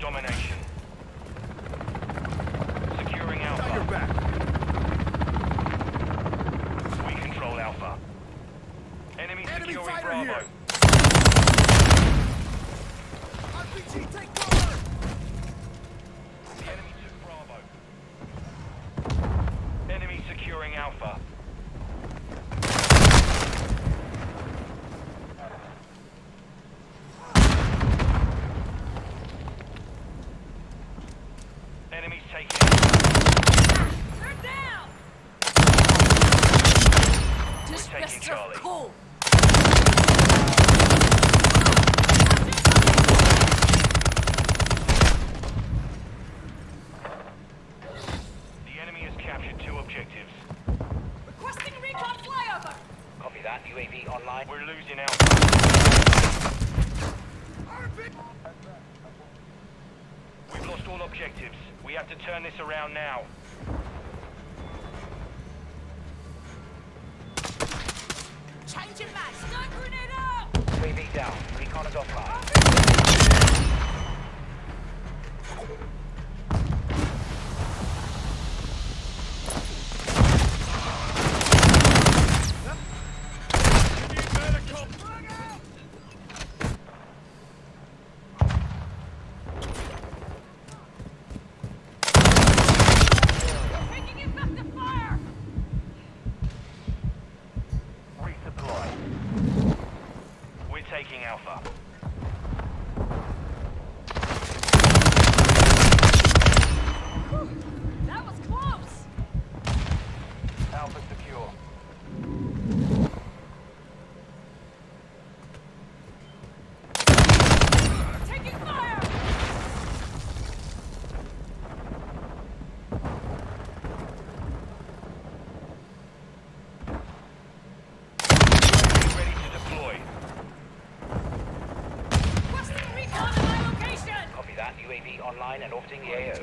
Domination. Securing Alpha. Got your back. We control Alpha. Enemy securing fighter Bravo. here. RPG, take cover! The enemy took Bravo. Enemy securing Alpha. Enemies taking Alpha. They're down! Just taking rest Charlie. cool. The enemy has captured 2 objectives. Requesting recon flyover. Copy that. UAV online. We're losing Alpha. We've lost all objectives. We have to turn this around now. Changing mag. Stun grenade out! UAV down. Recon is offline. Taking effective fire! Resupply. We're taking Alpha. That was close! Alpha secure. Taking fire! Ready to deploy. Requesting recon at my location! Copy that. UAV online and orbiting the AO.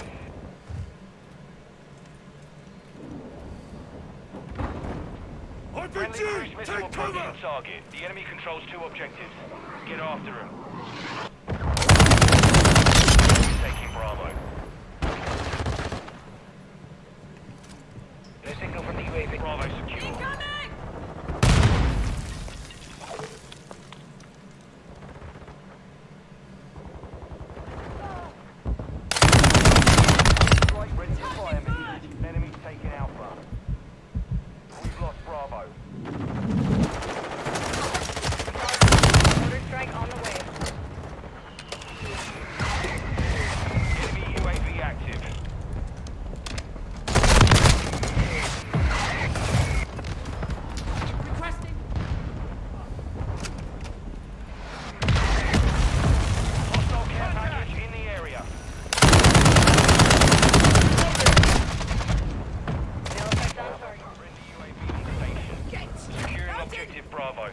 Friendly cruise RPG, missile take approaching cover! target. The enemy controls 2 objectives. Get after him. Taking Bravo. No signal from the UAV. Bravo secure. Incoming! Strike ready to fire mission. Enemies taking Alpha. We've lost Bravo. Order strike on the way. Enemy UAV active. Requesting. Hostile care package in the area. No effect on target. Friendly UAV on station. Securing objective Bravo.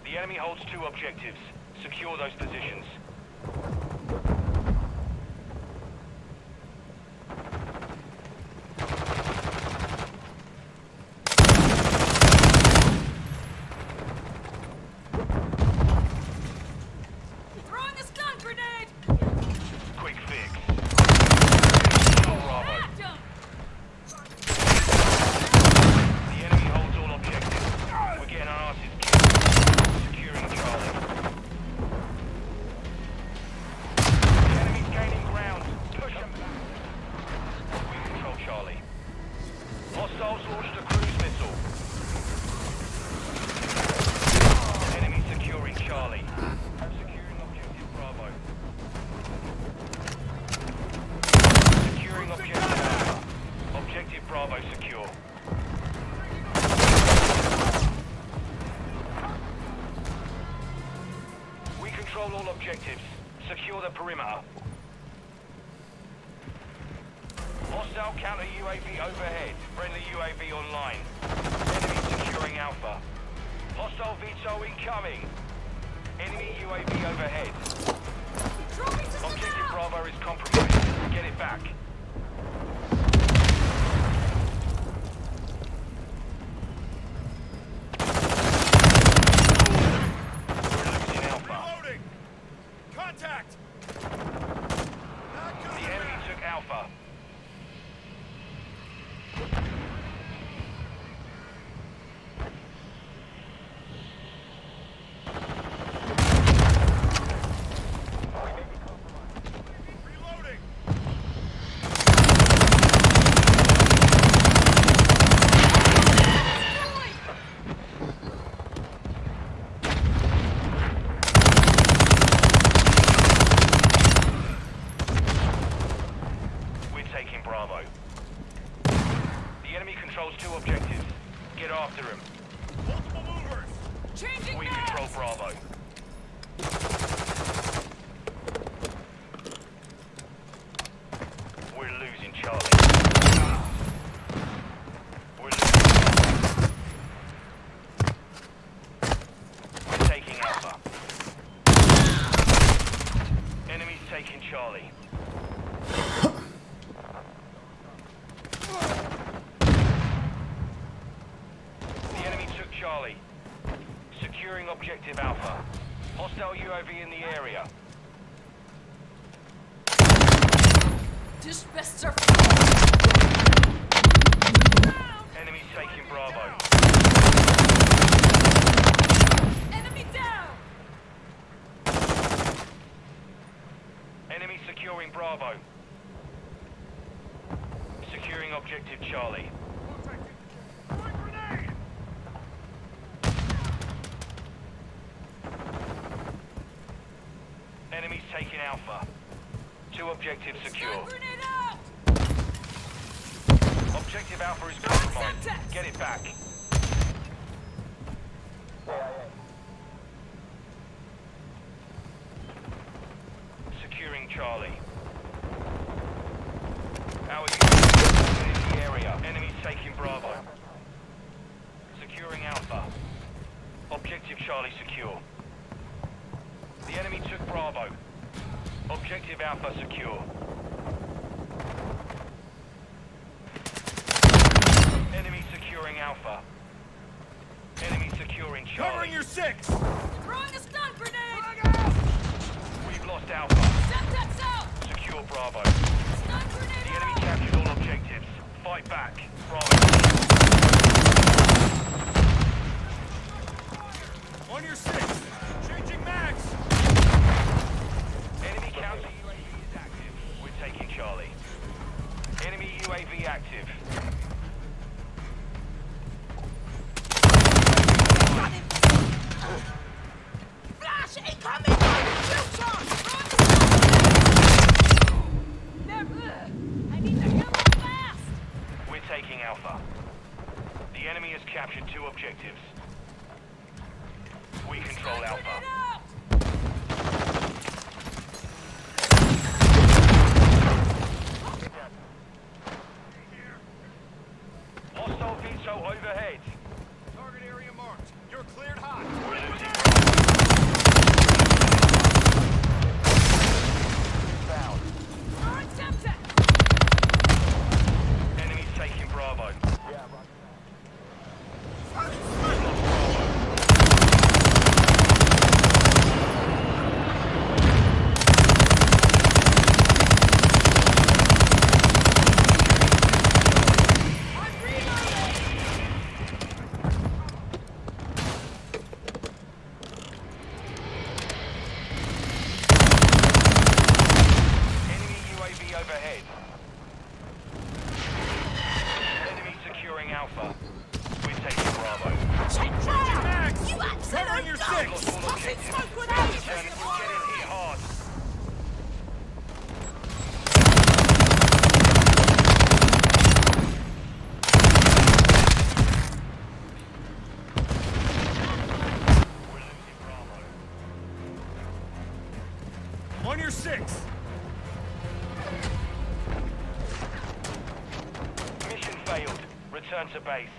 The enemy holds 2 objectives. Secure those positions. Throwing a stun grenade! Quick fix. Kill Bravo. Backed him! The enemy holds all objectives. We're getting our asses kicked. Securing Charlie. Bravo secure. We control all objectives. Secure the perimeter. Hostile counter UAV overhead. Friendly UAV online. Enemy securing Alpha. Hostile VTOL incoming. Enemy UAV overhead. Trophy system Objective down! Bravo is compromised. Get it back. We're losing Alpha. Reloading! Contact! Not good The enemy enough. took Alpha. Reloading! We're taking Bravo. The enemy controls 2 objectives. Get after him. Multiple movers! Changing We mags! control Bravo. We're losing Charlie. We're losing. We're taking Alpha. Enemy's taking Charlie. The enemy took Charlie. Securing objective Alpha. Hostile UAV in the area. Dish best are Enemy's taking Bravo. enemy down! Enemy securing Bravo. Securing objective Charlie. Throwing grenade! Enemy's taking Alpha. 2 objectives secure. Stun grenade out! Objective Alpha is compromised. Contact! Get it back. Securing Charlie. Our unit in the area. Enemy's taking Bravo. Securing Alpha. Objective Charlie secure. The enemy took Bravo. Objective Alpha secure. Enemy securing Alpha. Enemy securing Charlie. Covering your 6! Throwing a stun grenade! We've lost Alpha. Semtex out! Secure Bravo. Stun grenade The enemy out! captured all objectives. Fight back. Bravo. On your 6! Changing mags! Enemy counter UAV is active. We're taking Charlie. Enemy UAV active. Flash incoming! Shoot on! I need to heal up fast! We're taking Alpha. The enemy has captured 2 objectives. We control Alpha. Grenade out! Hostile VTOL overhead. Target area marked. You're cleared hot. We're losing. Found. Throwing Semtex! Enemy's taking Bravo. Enemy UAV overhead. Enemy securing Alpha. We're taking Bravo. Check fire! mags! You Covering your absolute 6! Lost all Tossing objectives. smoke grenades! Turn it, we're getting hit hard. return to base.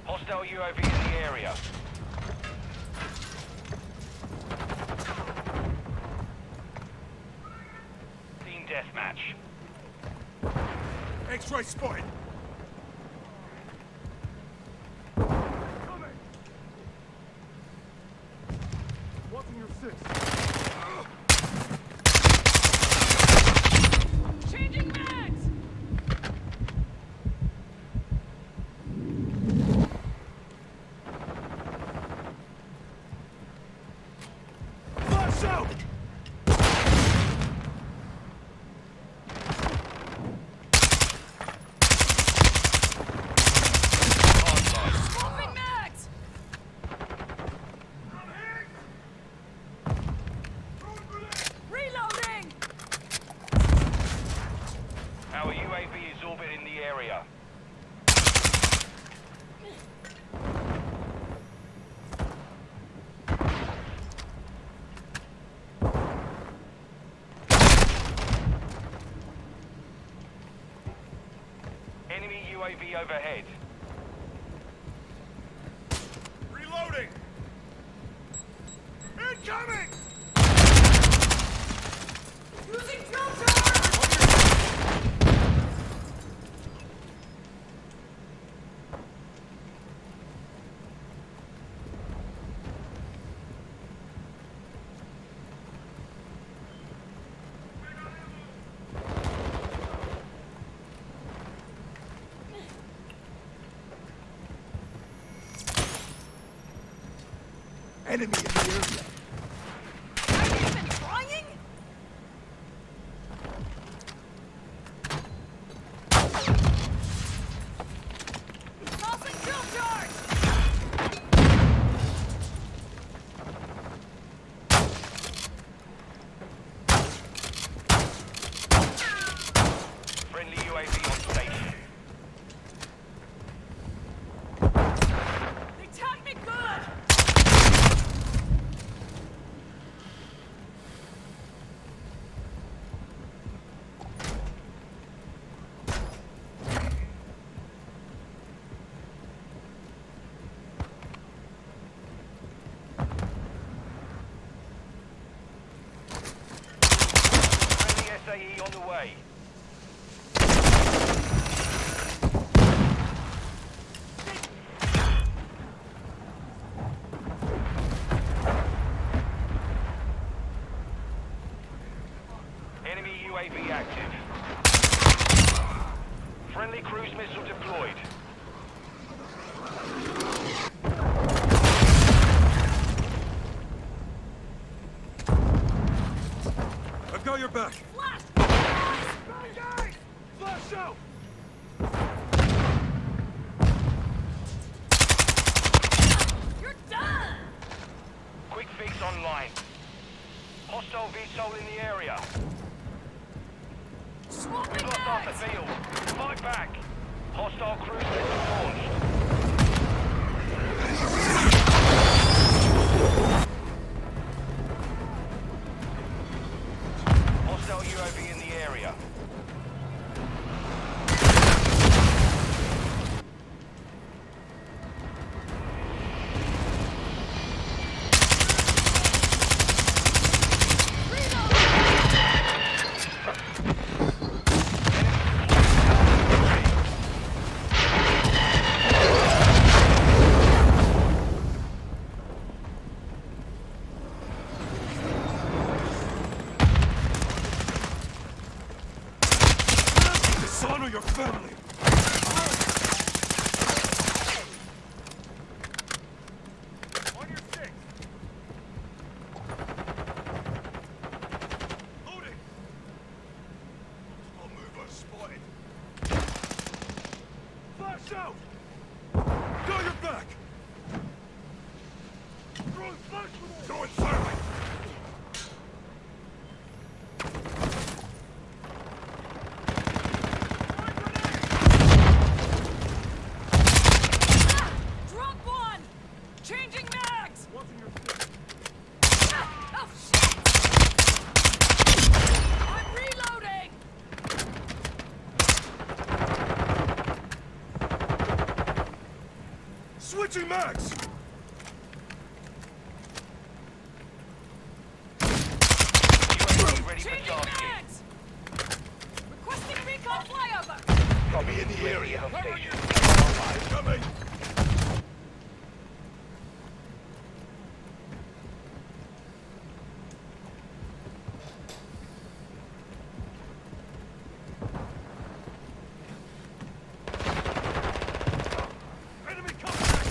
Hostile UAV in the area. Team deathmatch. X-ray spotted. Watching your six. Changing mags! Flash out! Swapping mags! Reloading! Our UAV is orbiting the area. Enemy UAV overhead. Incoming! Using drill charge! Enemy in the area. Are you even trying? Tossing drill charge! Friendly UAV on station. They tagged me good! Friendly SAE on the way. Enemy UAV active. Friendly cruise missile deployed. I've got your back. Flash! Flash out! You're done! Quick fix online. Hostile VTOL in the area. Smoking We've lost off the mags! field. Fight back. Hostile cruise missile launched. Hostile UAV in the area. Dishonor your family! On your six! Loading! I'll move us spotted. Flash out! Got your back! Throwing flash grenade! Throwing thermite! Drop one! Changing mags! Watching your six. Oh, shit! I'm reloading! Switching mags! UAV ready for Changing tasking. mags! Requesting recon flyover! Copy in the UAV area. on station. Coming! Enemy contact!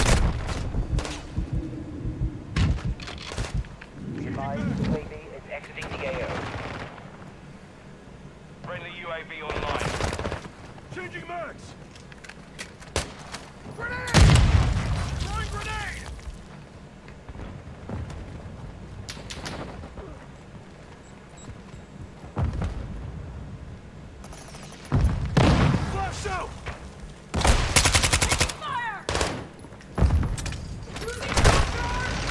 Be advised, UAV is exiting the AO. Friendly UAV online. Changing mags! Grenade! Throwing grenade! Flash out! Fire! Using drill charge!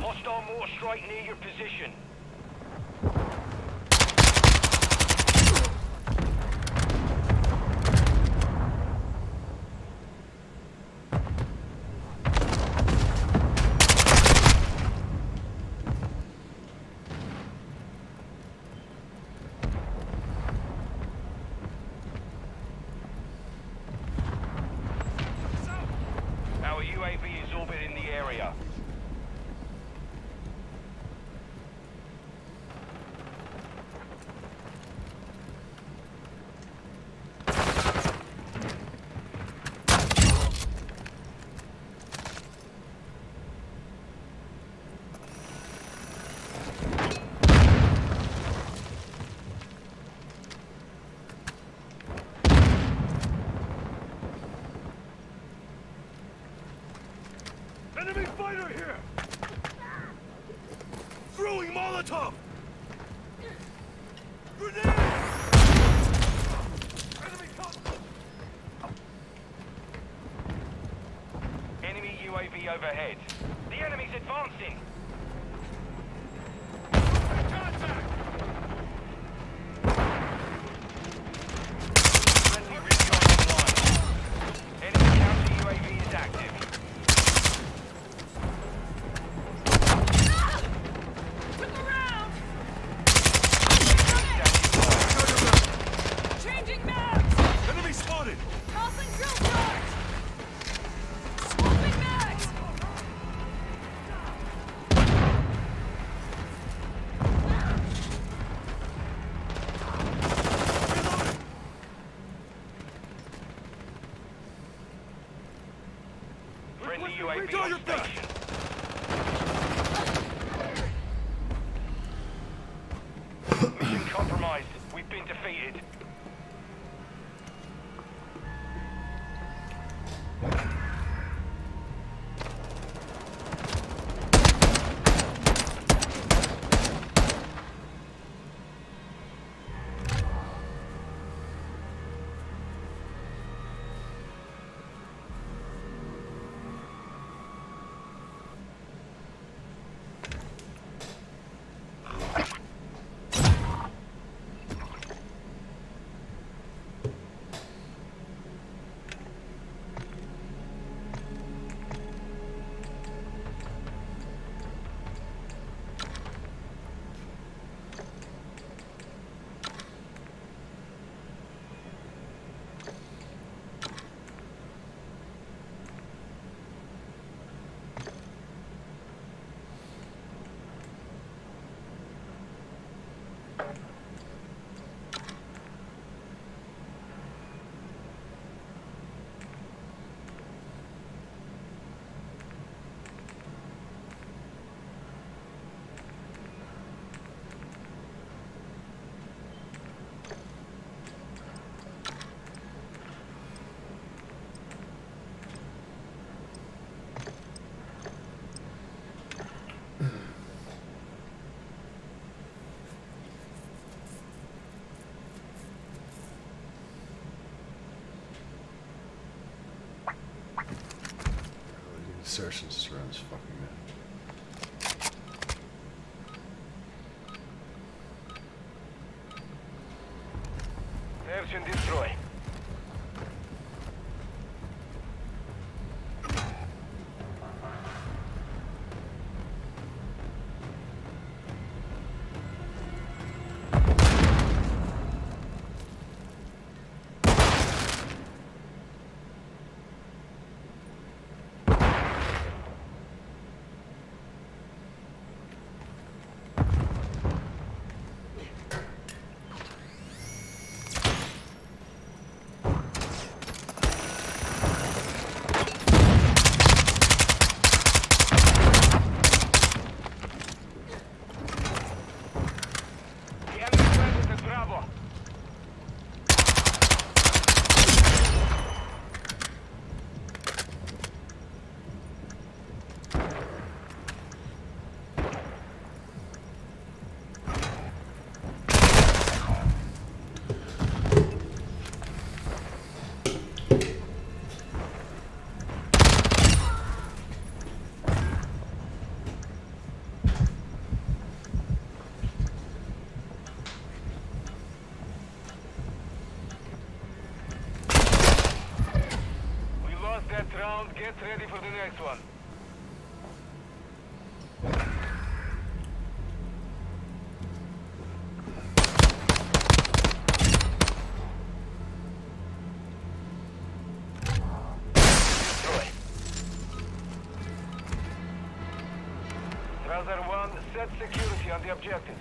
Hostile Hostile mortar strike near your position. Our UAV is orbiting the area. Enemy fighter here! Throwing Molotov! Grenade! Enemy Enemy UAV overhead. The enemy's advancing. contact! Friendly recon online. Enemy counter UAV is active. Look around! Changing mags! Enemy spotted! Tossing drill charge! Swapping mags! Reloading! Friendly Requesting UAV recon on your back. station. Mission compromised. We've been defeated. Insertions just runs fucking man. Search and destroy. round. Get ready for the next one. Destroy. Strasser 1, set security on the objectives.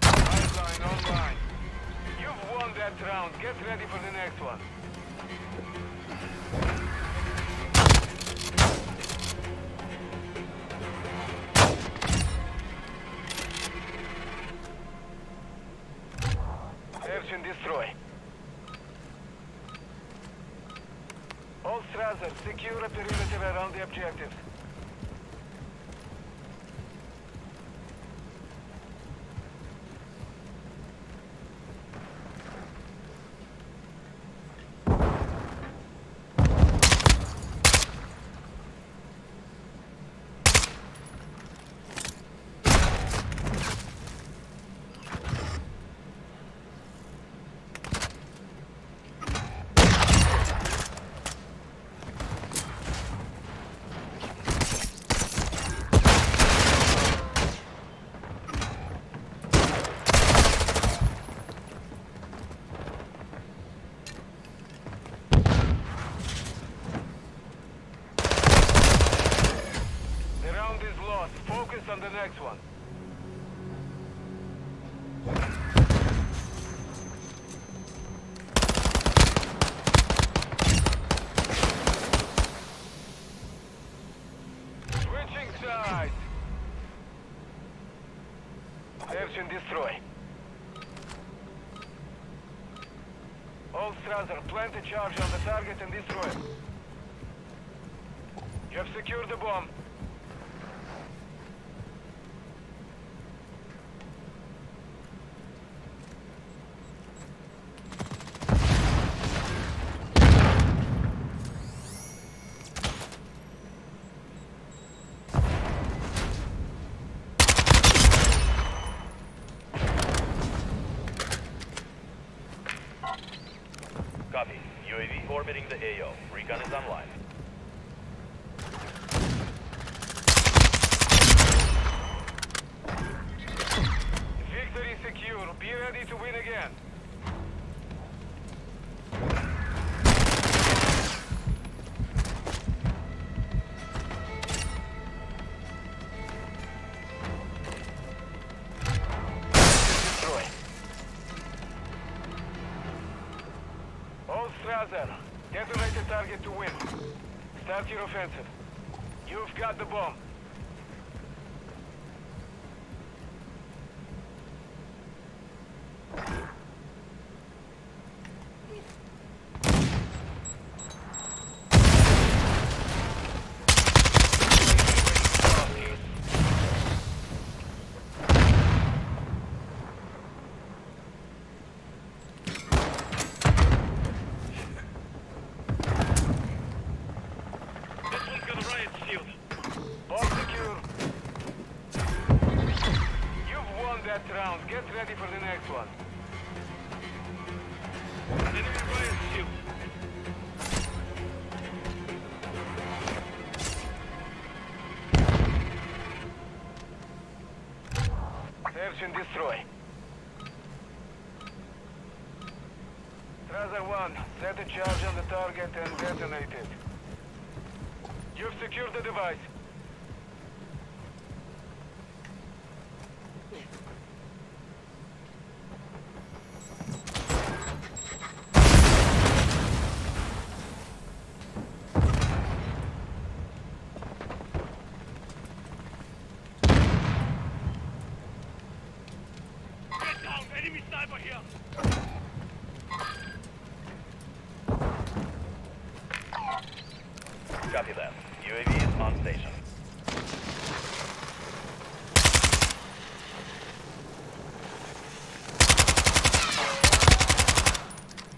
Hardline online. You've won that round. Get ready for the next one. Search and destroy. All Strasser, secure a perimeter around the objectives. The round is lost. Focus on the next one. Switching sides. Search and destroy. All Strasser, plant a charge on the target and destroy it. You have secured the bomb. Copy. UAV orbiting the AO. Recon is online. Victory secure. Be ready to win again. Destroy. All Strasser, detonate the target to win. Start your offensive. You've got the bomb. This one's got a riot shield. Bomb secure. You've won that round. Get ready for the next one. Enemy riot shield. Search and destroy. Strasser 1, set a charge on the target and detonate it. You've secured the device. sniper here. Copy that. UAV is on station.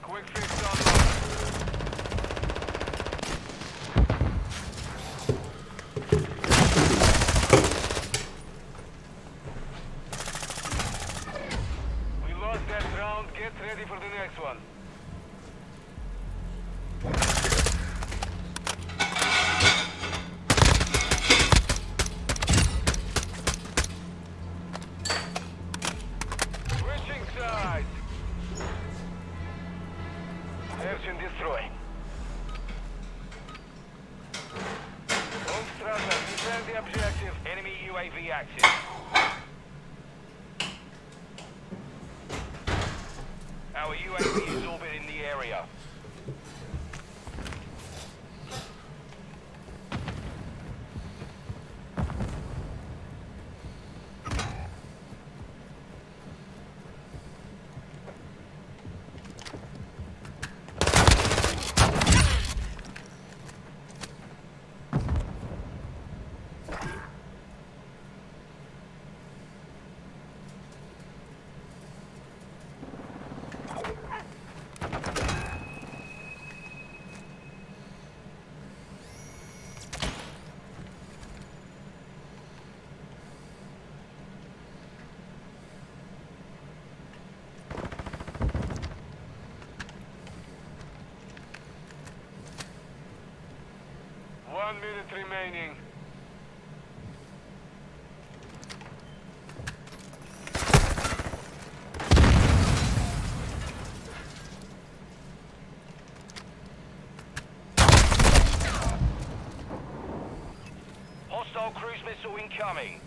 Quick fix online. We lost that round. Get ready for the next one. Switching sides. Search and destroy. Holmstrasser, defend the objective. Enemy UAV active. Our UAV is orbiting the area. One minute remaining. Hostile cruise missile incoming.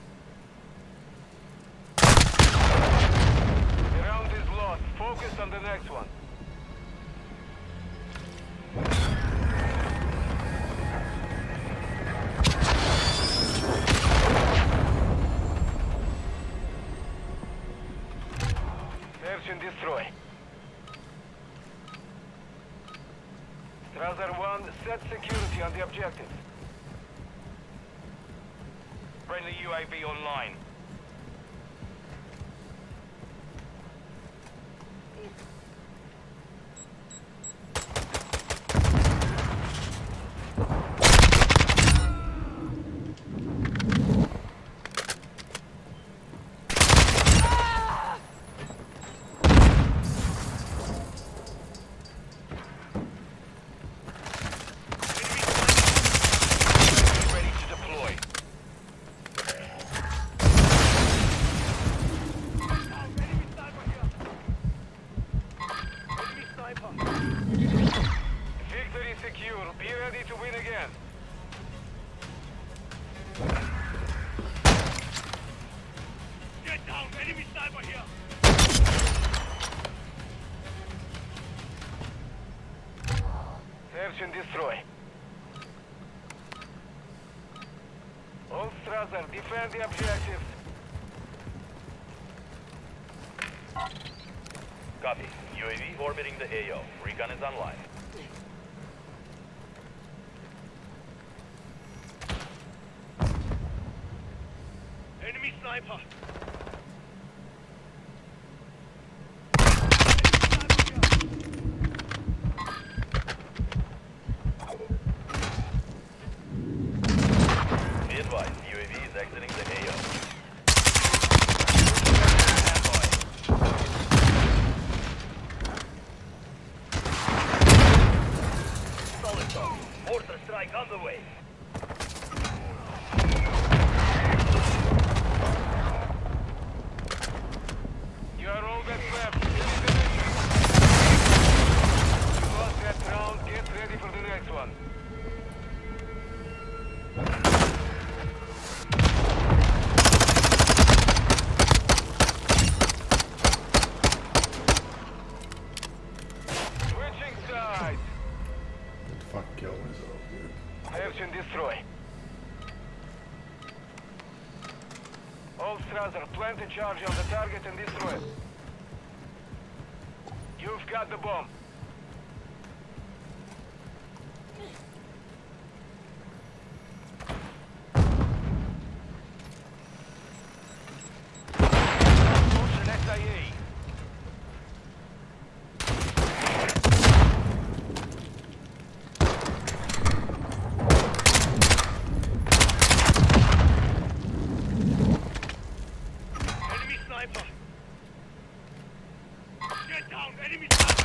The round is lost. Focus on the next one. Search and destroy. Strasser 1, set security on the objective. Friendly UAV online. Ready to deploy. Enemy sniper here. Enemy sniper. Victory secure. Be ready to win again. Get down. Enemy sniper here. Search and destroy. All Strasser, defend the objective. Copy. UAV orbiting the AO. Recon is online. Enemy sniper. Be advised, UAV is exiting the AO. Solid talk. Mortar strike on the way. You are all that's left. Finish the mission. You lost that round. Get ready for the next one. Switching sides. Fuck kill myself, dude. Search and destroy. All Strasser, plant a charge on the target and destroy it. got the bomb. Launch an SAE. Enemy sniper. Get down, enemy sniper.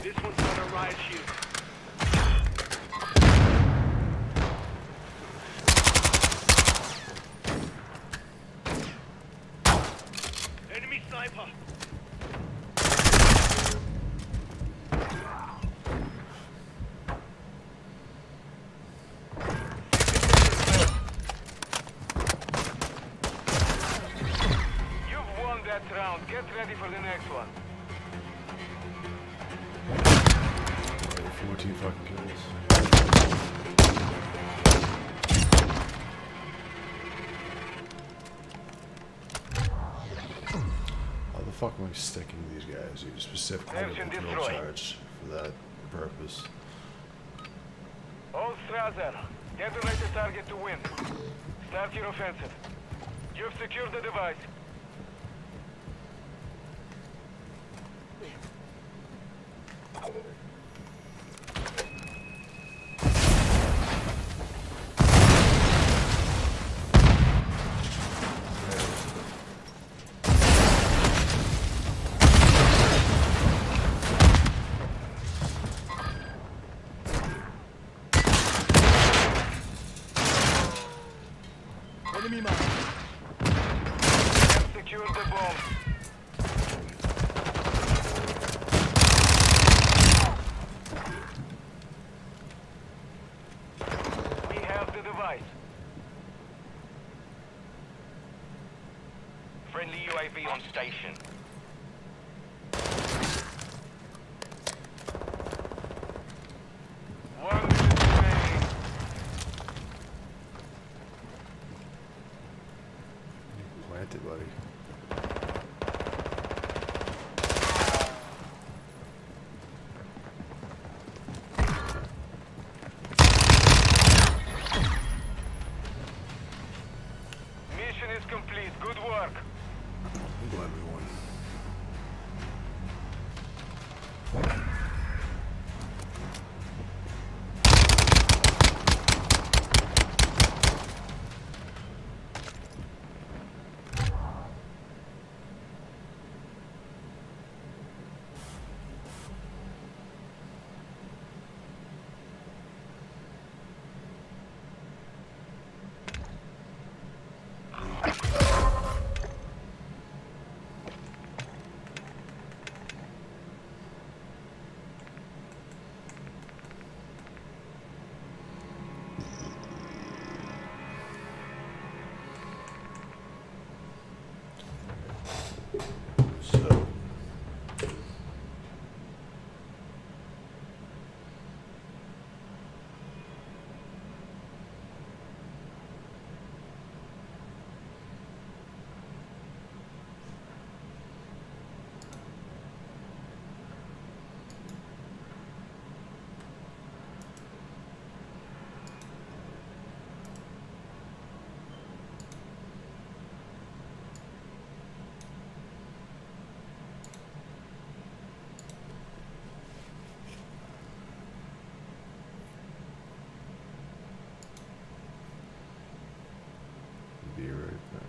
This one's got a riot shield. Enemy sniper. You've won that round. Get ready for the next one. 14 fucking kills. How the fuck am I sticking these guys? You specifically have Search and a drill destroy. charge for that purpose. All Strasser, get the latest target to win. Start your offensive. You've secured the device. Enemy mine. Have secured the bomb. We have the device. Friendly UAV on station. One minute remaining. Planted, buddy. Mission is complete. Good work. I'm glad we won. So, be right back.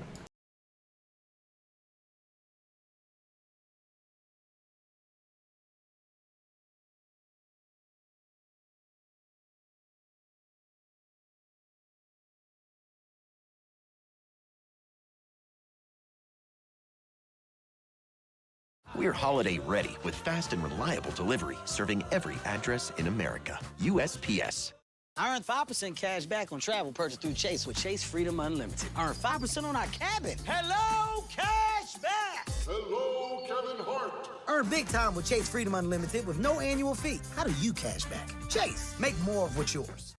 We're holiday ready with fast and reliable delivery, serving every address in America. USPS. Earn 5% cash back on travel purchase through Chase with Chase Freedom Unlimited. Earn 5% on our cabin. Hello, cash back! Hello, Kevin Hart. Earn big time with Chase Freedom Unlimited with no annual fee. How do you cash back? Chase, make more of what's yours.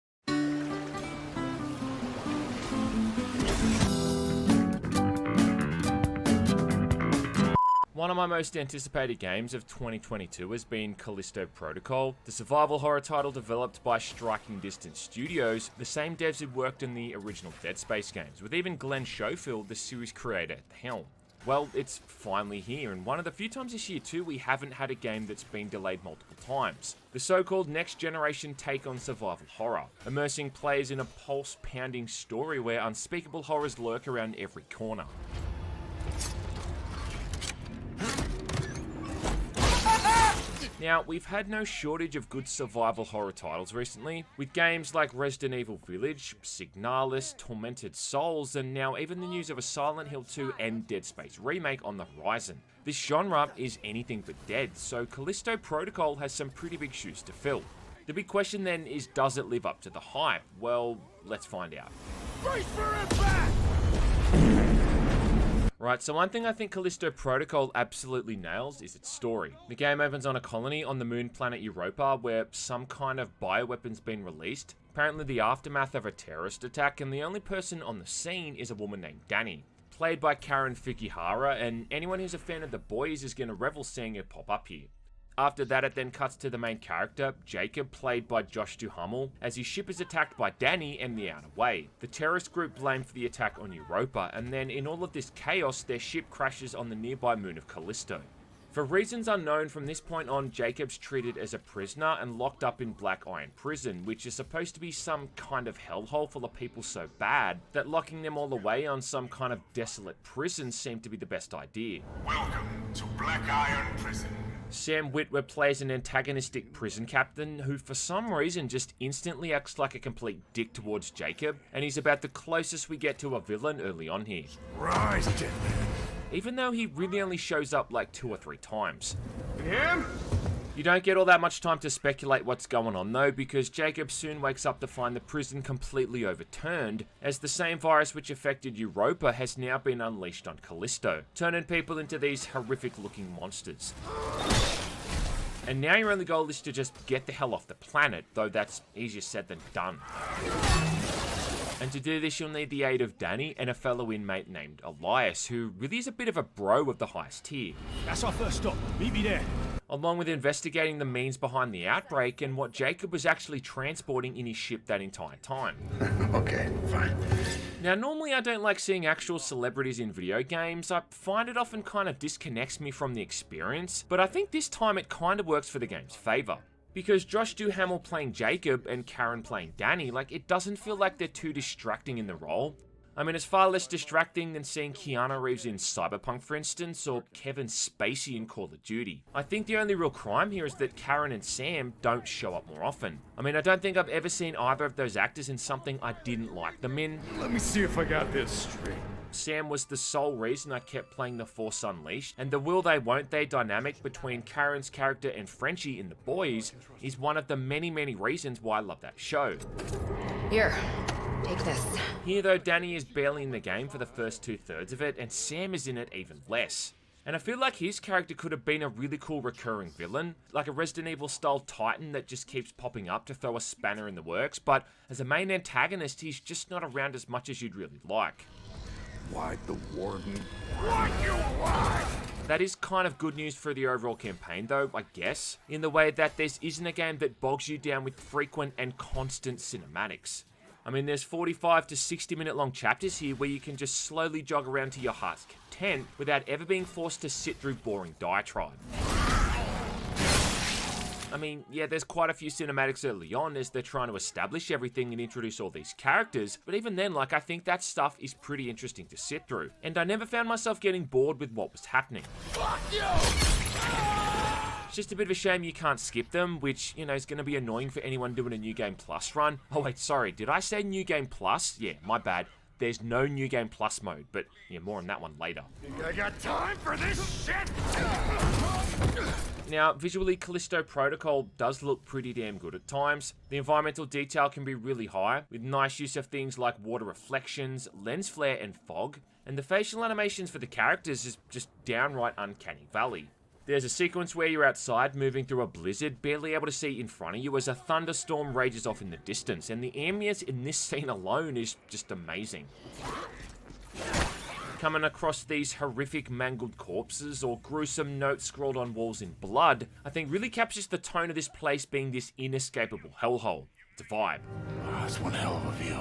One of my most anticipated games of 2022 has been Callisto Protocol, the survival horror title developed by Striking Distance Studios, the same devs who worked in the original Dead Space games, with even Glenn Schofield, the series creator, at the helm. Well, it's finally here, and one of the few times this year too we haven't had a game that's been delayed multiple times. The so-called next-generation take on survival horror, immersing players in a pulse-pounding story where unspeakable horrors lurk around every corner. Now, we've had no shortage of good survival horror titles recently, with games like Resident Evil Village, Signalis, Tormented Souls, and now even the news of a Silent Hill 2 and Dead Space remake on the horizon. This genre is anything but dead, so Callisto Protocol has some pretty big shoes to fill. The big question then is, does it live up to the hype? Well, let's find out. Brace for impact! Right, so one thing I think Callisto Protocol absolutely nails is its story. The game opens on a colony on the moon planet Europa where some kind of bioweapon's been released, apparently the aftermath of a terrorist attack, and the only person on the scene is a woman named Danny, played by Karen Fukihara, and anyone who's a fan of The Boys is going to revel seeing her pop up here. After that, it then cuts to the main character, Jacob, played by Josh Duhamel, as his ship is attacked by Danny and the Outer Way. The terrorist group blamed for the attack on Europa, and then in all of this chaos, their ship crashes on the nearby moon of Callisto. For reasons unknown, from this point on, Jacob's treated as a prisoner and locked up in Black Iron Prison, which is supposed to be some kind of hellhole full of people so bad that locking them all away on some kind of desolate prison seemed to be the best idea. Welcome to Black Iron Prison. Sam Witwer plays an antagonistic prison captain who for some reason just instantly acts like a complete dick towards Jacob, and he's about the closest we get to a villain early on here. Rise, gentlemen. Even though he really only shows up like 2 or 3 times. Him? You don't get all that much time to speculate what's going on though, because Jacob soon wakes up to find the prison completely overturned, as the same virus which affected Europa has now been unleashed on Callisto, turning people into these horrific looking monsters. And now your only goal is to just get the hell off the planet, though that's easier said than done. And to do this, you'll need the aid of Danny and a fellow inmate named Elias, who really is a bit of a bro of the highest tier. That's our first stop. Meet me there. Along with investigating the means behind the outbreak and what Jacob was actually transporting in his ship that entire time. Okay, fine. Now, normally I don't like seeing actual celebrities in video games. I find it often kind of disconnects me from the experience, but I think this time it kind of works for the game's favor. Because Josh Duhamel playing Jacob and Karen playing Danny, like, it doesn't feel like they're too distracting in the role. I mean, it's far less distracting than seeing Keanu Reeves in Cyberpunk, for instance, or Kevin Spacey in Call of Duty. I think the only real crime here is that Karen and Sam don't show up more often. I mean, I don't think I've ever seen either of those actors in something I didn't like them in. Let me see if I got this straight. Sam was the sole reason I kept playing The Force Unleashed, and the will they won't they dynamic between Karen's character and Frenchie in The Boys is one of the many reasons why I love that show. Here, take this. Here though, Danny is barely in the game for the first 2/3 of it, and Sam is in it even less. And I feel like his character could have been a really cool recurring villain, like a Resident Evil style Titan that just keeps popping up to throw a spanner in the works, but as a main antagonist, he's just not around as much as you'd really like. Why'd the warden? What you want? That is kind of good news for the overall campaign though, I guess, in the way that this isn't a game that bogs you down with frequent and constant cinematics. I mean, there's 45 to 60 minute long chapters here where you can just slowly jog around to your heart's content without ever being forced to sit through boring diatribe. I mean, yeah, there's quite a few cinematics early on as they're trying to establish everything and introduce all these characters, but even then, like, I think that stuff is pretty interesting to sit through, and I never found myself getting bored with what was happening. Fuck you! It's just a bit of a shame you can't skip them, which, you know, is going to be annoying for anyone doing a New Game Plus run. Oh wait, sorry, did I say New Game Plus? Yeah, my bad. There's no New Game Plus mode, but yeah, more on that one later. Think I got time for this shit? Now, visually, Callisto Protocol does look pretty damn good at times. The environmental detail can be really high, with nice use of things like water reflections, lens flare, and fog, and the facial animations for the characters is just downright uncanny valley. There's a sequence where you're outside moving through a blizzard, barely able to see in front of you as a thunderstorm rages off in the distance, and the ambience in this scene alone is just amazing. coming across these horrific mangled corpses or gruesome notes scrawled on walls in blood, I think really captures the tone of this place being this inescapable hellhole. It's a vibe. That's one hell of a view.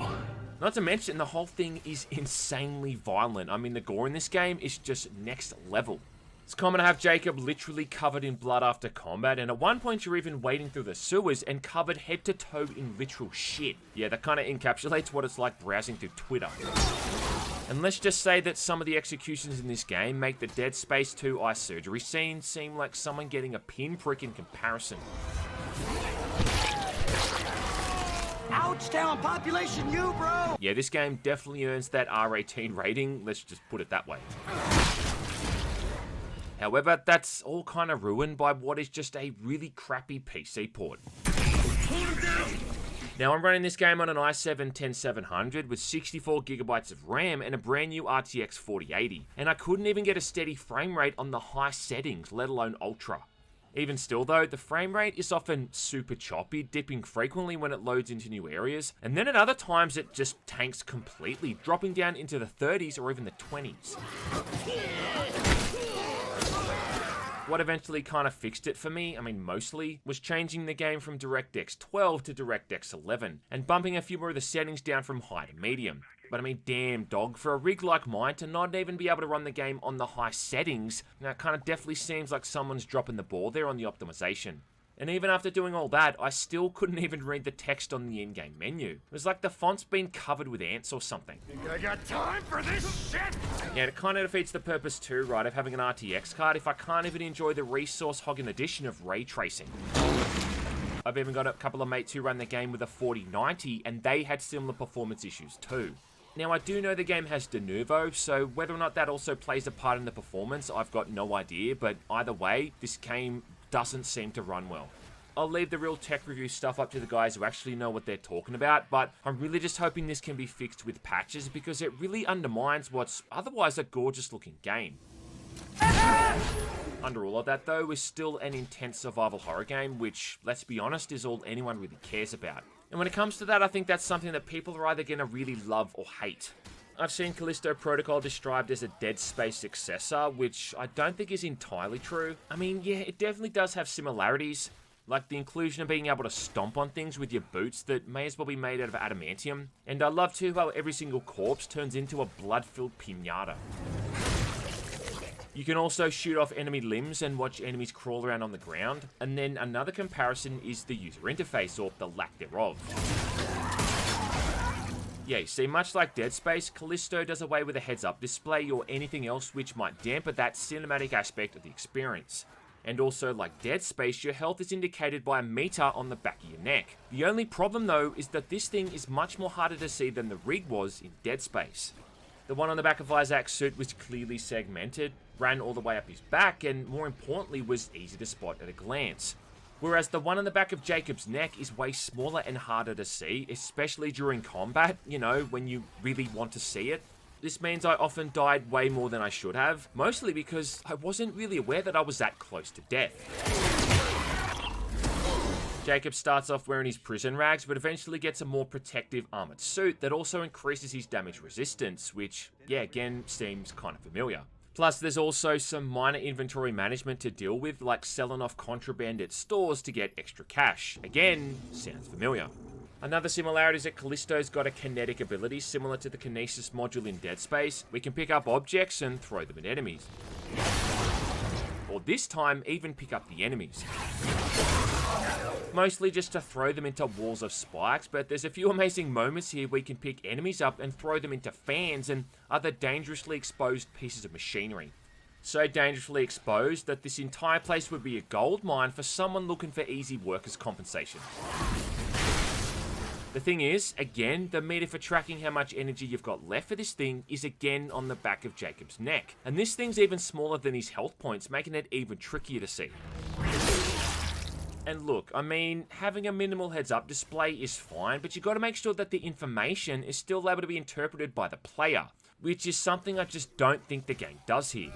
Not to mention, the whole thing is insanely violent. I mean, the gore in this game is just next level. It's common to have Jacob literally covered in blood after combat, and at one point you're even wading through the sewers and covered head to toe in literal shit. Yeah, that kind of encapsulates what it's like browsing through Twitter. And let's just say that some of the executions in this game make the Dead Space 2 eye surgery scene seem like someone getting a pinprick in comparison. Ouch, town population, you, bro! Yeah, this game definitely earns that R18 rating, let's just put it that way. However, that's all kind of ruined by what is just a really crappy PC port. Now, I'm running this game on an i7-10700 with 64GB of RAM and a brand new RTX 4080, and I couldn't even get a steady frame rate on the high settings, let alone ultra. Even still though, the frame rate is often super choppy, dipping frequently when it loads into new areas, and then at other times it just tanks completely, dropping down into the 30s or even the 20s. What eventually kind of fixed it for me, I mean mostly, was changing the game from DirectX 12 to DirectX 11, and bumping a few more of the settings down from high to medium. But I mean, damn dog, for a rig like mine to not even be able to run the game on the high settings, it kind of definitely seems like someone's dropping the ball there on the optimization. And even after doing all that, I still couldn't even read the text on the in-game menu. It was like the font's been covered with ants or something. I got time for this shit! Yeah, it kind of defeats the purpose too, right, of having an RTX card if I can't even enjoy the resource hogging addition of ray tracing. I've even got a couple of mates who run the game with a 4090, and they had similar performance issues too. Now, I do know the game has de novo, so whether or not that also plays a part in the performance, I've got no idea, but either way, this game doesn't seem to run well. I'll leave the real tech review stuff up to the guys who actually know what they're talking about, but I'm really just hoping this can be fixed with patches because it really undermines what's otherwise a gorgeous looking game. Under all of that though is still an intense survival horror game, which, let's be honest, is all anyone really cares about. And when it comes to that, I think that's something that people are either going to really love or hate. I've seen Callisto Protocol described as a Dead Space successor, which I don't think is entirely true. I mean, yeah, it definitely does have similarities, like the inclusion of being able to stomp on things with your boots that may as well be made out of adamantium. And I love too how every single corpse turns into a blood-filled pinata. You can also shoot off enemy limbs and watch enemies crawl around on the ground. And then another comparison is the user interface, or the lack thereof. Yeah, you see, much like Dead Space, Callisto does away with a heads-up display or anything else which might dampen that cinematic aspect of the experience. And also, like Dead Space, your health is indicated by a meter on the back of your neck. The only problem though is that this thing is much more harder to see than the rig was in Dead Space. The one on the back of Isaac's suit was clearly segmented, ran all the way up his back, and more importantly was easy to spot at a glance. Whereas the one on the back of Jacob's neck is way smaller and harder to see, especially during combat, you know, when you really want to see it. This means I often died way more than I should have, mostly because I wasn't really aware that I was that close to death. Jacob starts off wearing his prison rags, but eventually gets a more protective armored suit that also increases his damage resistance, which, yeah, again, seems kind of familiar. Plus, there's also some minor inventory management to deal with, like selling off contraband at stores to get extra cash. Again, sounds familiar. Another similarity is that Callisto's got a kinetic ability similar to the Kinesis module in Dead Space. We can pick up objects and throw them at enemies. Or this time, even pick up the enemies. Mostly just to throw them into walls of spikes, but there's a few amazing moments here where you can pick enemies up and throw them into fans and other dangerously exposed pieces of machinery. So dangerously exposed that this entire place would be a gold mine for someone looking for easy workers' compensation. The thing is, again, the meter for tracking how much energy you've got left for this thing is again on the back of Jacob's neck. And this thing's even smaller than his health points, making it even trickier to see. And look, I mean, having a minimal heads-up display is fine, but you've got to make sure that the information is still able to be interpreted by the player, which is something I just don't think the game does here.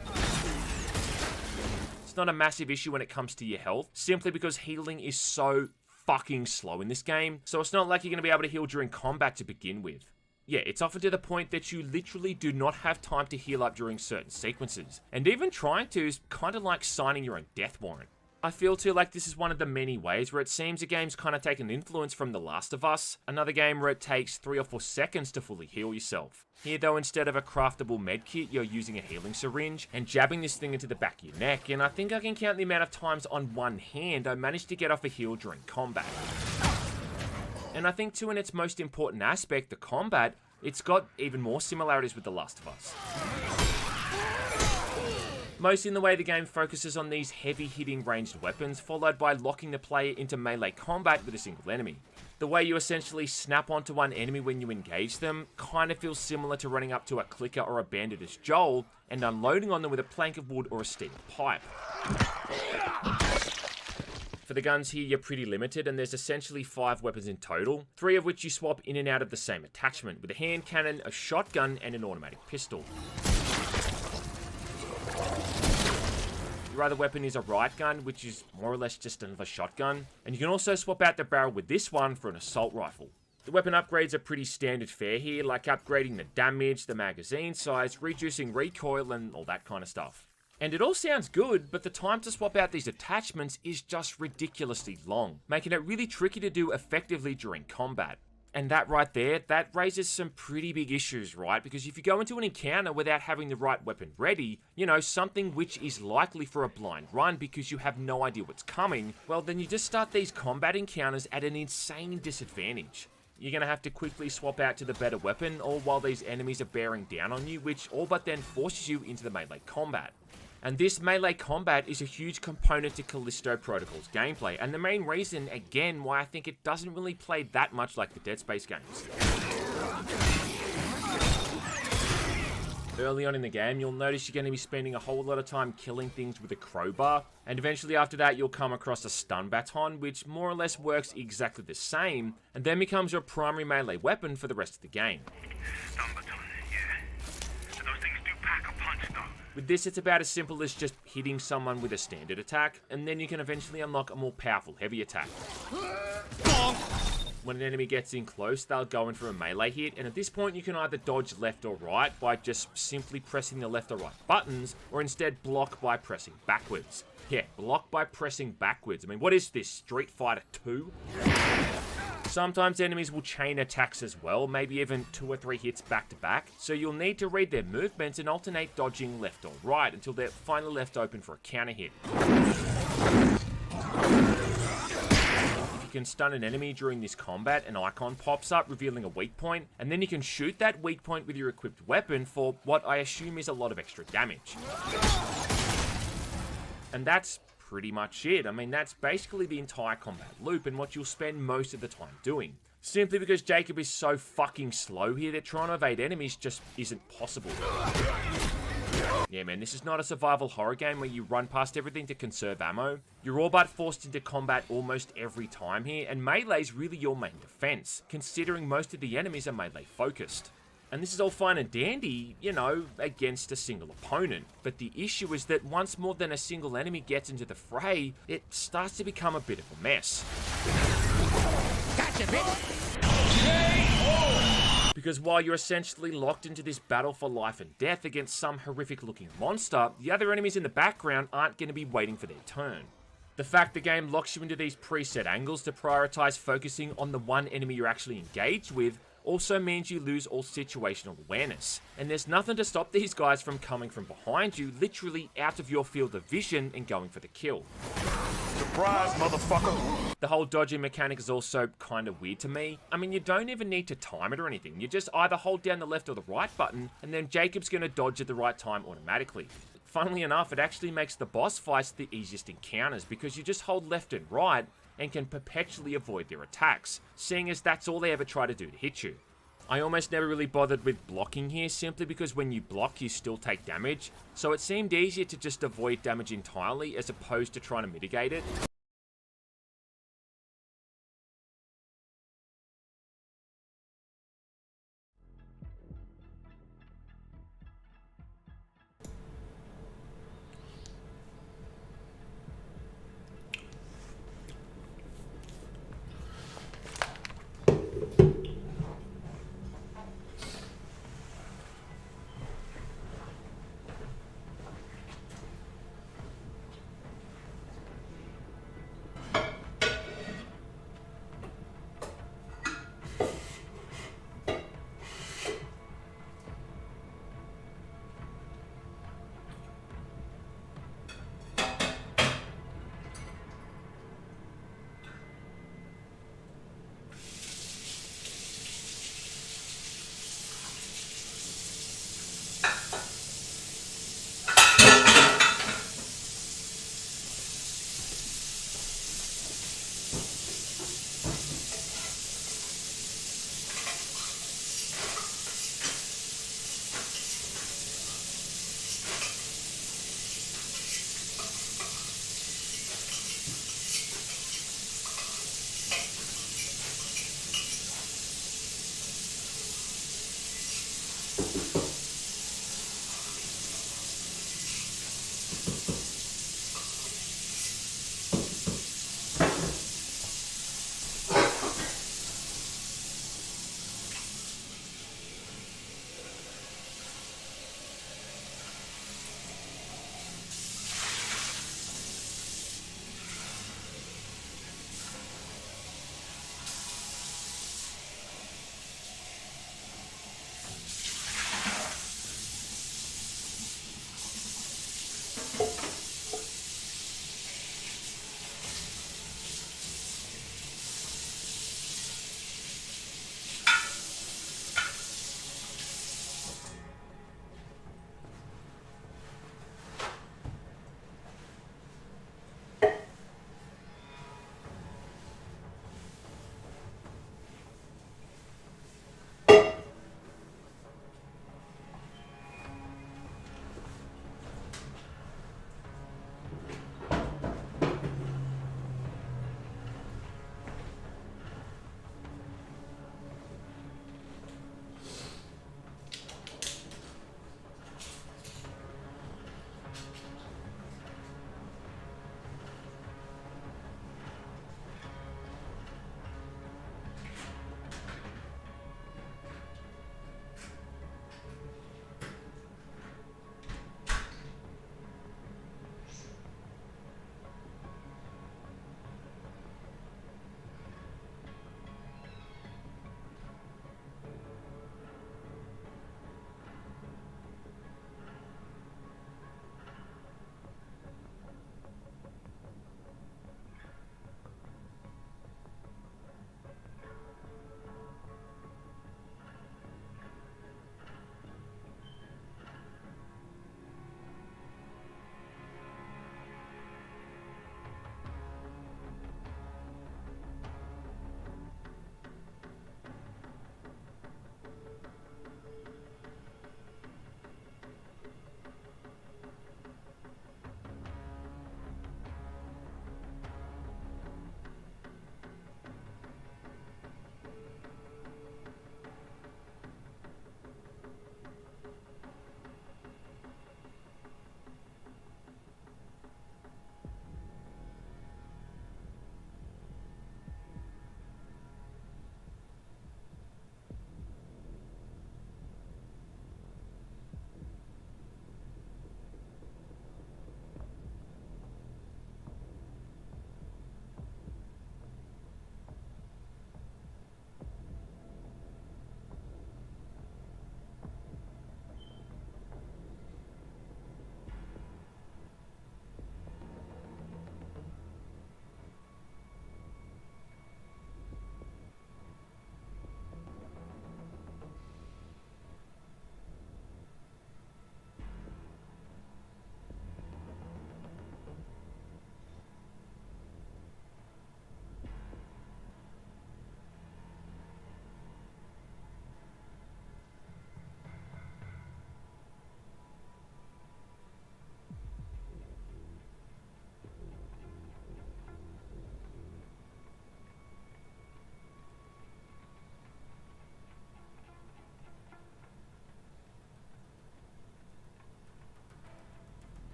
It's not a massive issue when it comes to your health, simply because healing is so fucking slow in this game, so it's not like you're going to be able to heal during combat to begin with. Yeah, it's often to the point that you literally do not have time to heal up during certain sequences. And even trying to is kind of like signing your own death warrant. I feel too like this is one of the many ways where it seems a game's kind of taken influence from The Last of Us, another game where it takes 3 or 4 seconds to fully heal yourself. Here though, instead of a craftable medkit, you're using a healing syringe and jabbing this thing into the back of your neck, and I think I can count the amount of times on one hand I managed to get off a heal during combat. And I think too, in its most important aspect, the combat, it's got even more similarities with The Last of Us. Mostly in the way the game focuses on these heavy-hitting ranged weapons, followed by locking the player into melee combat with a single enemy. The way you essentially snap onto one enemy when you engage them kind of feels similar to running up to a clicker or a bandit as Joel and unloading on them with a plank of wood or a steel pipe. For the guns here, you're pretty limited, and there's essentially 5 weapons in total, 3 of which you swap in and out of the same attachment, with a hand cannon, a shotgun, and an automatic pistol. Your other weapon is a riot gun, which is more or less just another shotgun, and you can also swap out the barrel with this one for an assault rifle. The weapon upgrades are pretty standard fare here, like upgrading the damage, the magazine size, reducing recoil, and all that kind of stuff. And it all sounds good, but the time to swap out these attachments is just ridiculously long, making it really tricky to do effectively during combat. And that right there, that raises some pretty big issues, right? Because if you go into an encounter without having the right weapon ready, you know, something which is likely for a blind run because you have no idea what's coming, well then you just start these combat encounters at an insane disadvantage. You're going to have to quickly swap out to the better weapon, all while these enemies are bearing down on you, which all but then forces you into the melee combat. And this melee combat is a huge component to Callisto Protocol's gameplay, and the main reason, again, why I think it doesn't really play that much like the Dead Space games. Early on in the game, you'll notice you're going to be spending a whole lot of time killing things with a crowbar, and eventually after that you'll come across a stun baton, which more or less works exactly the same, and then becomes your primary melee weapon for the rest of the game. Stun baton, yeah. Those things do pack a punch, though. With this, it's about as simple as just hitting someone with a standard attack, and then you can eventually unlock a more powerful heavy attack. When an enemy gets in close, they'll go in for a melee hit, and at this point you can either dodge left or right by just simply pressing the left or right buttons, or instead block by pressing backwards. Yeah, block by pressing backwards. I mean, what is this, Street Fighter 2? Sometimes enemies will chain attacks as well, maybe even 2 or 3 hits back to back, so you'll need to read their movements and alternate dodging left or right until they're finally left open for a counter hit. If you can stun an enemy during this combat, an icon pops up revealing a weak point, and then you can shoot that weak point with your equipped weapon for what I assume is a lot of extra damage. And that's pretty much it. I mean, that's basically the entire combat loop and what you'll spend most of the time doing. Simply because Jacob is so fucking slow here that trying to evade enemies just isn't possible. Yeah man, this is not a survival horror game where you run past everything to conserve ammo. You're all but forced into combat almost every time here, and melee's really your main defense, considering most of the enemies are melee focused. And this is all fine and dandy, you know, against a single opponent. But the issue is that once more than a single enemy gets into the fray, it starts to become a bit of a mess. Gotcha, bitch! Because while you're essentially locked into this battle for life and death against some horrific looking monster, the other enemies in the background aren't going to be waiting for their turn. The fact the game locks you into these preset angles to prioritize focusing on the one enemy you're actually engaged with also means you lose all situational awareness. And there's nothing to stop these guys from coming from behind you, literally out of your field of vision and going for the kill. Surprise, motherfucker! The whole dodging mechanic is also kind of weird to me. I mean, you don't even need to time it or anything. You just either hold down the left or the right button, and then Jacob's going to dodge at the right time automatically. Funnily enough, it actually makes the boss fights the easiest encounters because you just hold left and right and can perpetually avoid their attacks, seeing as that's all they ever try to do to hit you. I almost never really bothered with blocking here, simply because when you block you still take damage, so it seemed easier to just avoid damage entirely as opposed to trying to mitigate it.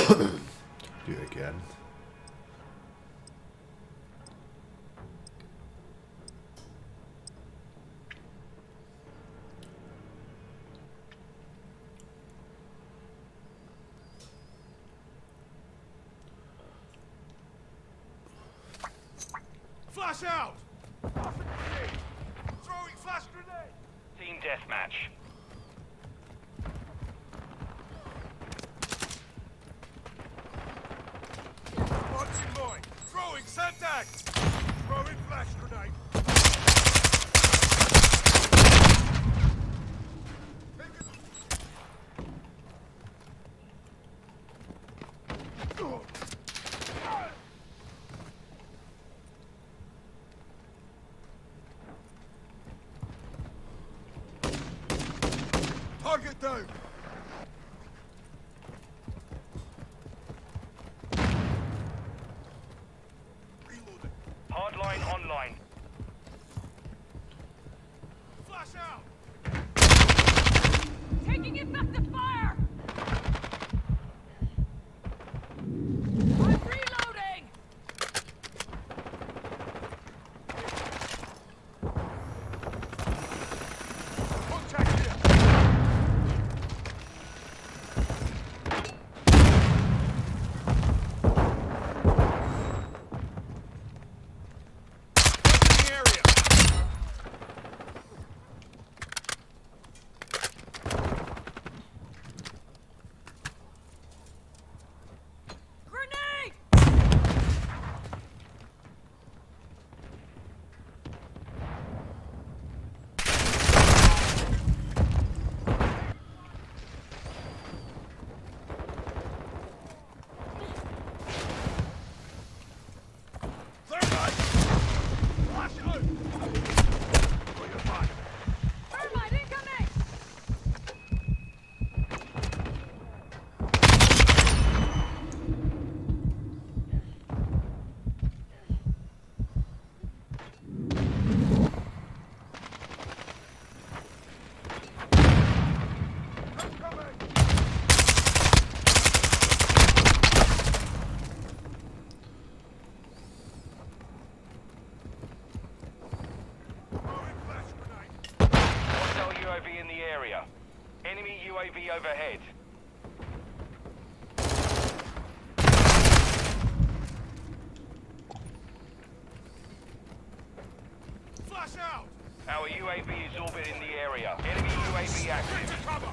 Do it again. Flash out! Throwing flash grenade! Team deathmatch. Launching mine! Throwing Santac! Throwing flash grenade! Target down! Reloading. Hardline online. Flash out! Taking effective fire! I'm reloading! Contact here! In the area! Grenade! Thermite! Flash out! Throw your fire! Thermite incoming! Throwing flash grenade! Hostile UAV in the area. Enemy UAV overhead. Flash out! Our UAV is orbiting the area. Enemy UAV active. Into cover!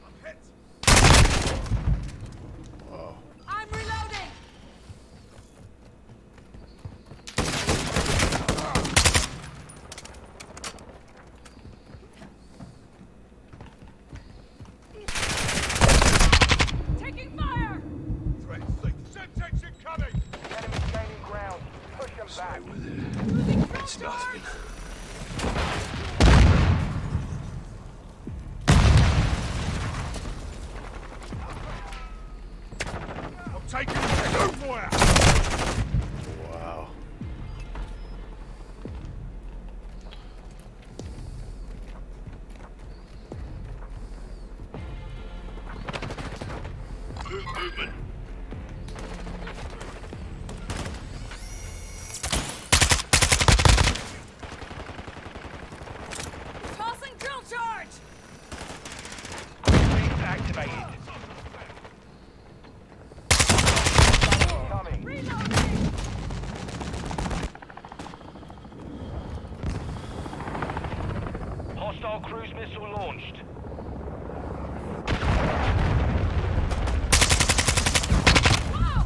I'm hit! Wow. I'm reloading! Taking fire! Threat sight! Semtex incoming! Enemies gaining ground. Push them back. Losing drill charge! I'm taking no fire! Wow. Movement. Tossing drill charge! Base activated. Coming. Reloading! Hostile cruise missile launched. Whoa!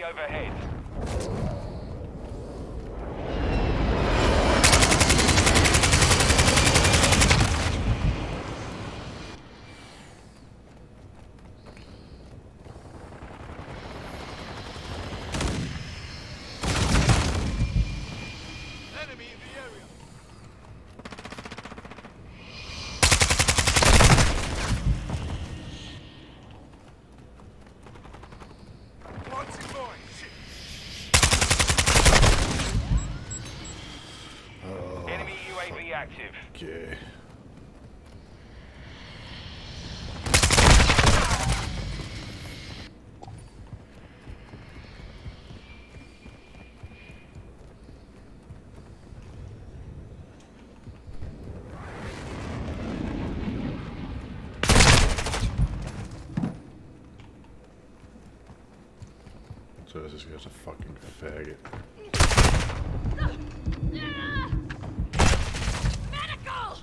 overhead. Enemy UAV active. Okay. So this guy's a fucking faggot. Medical!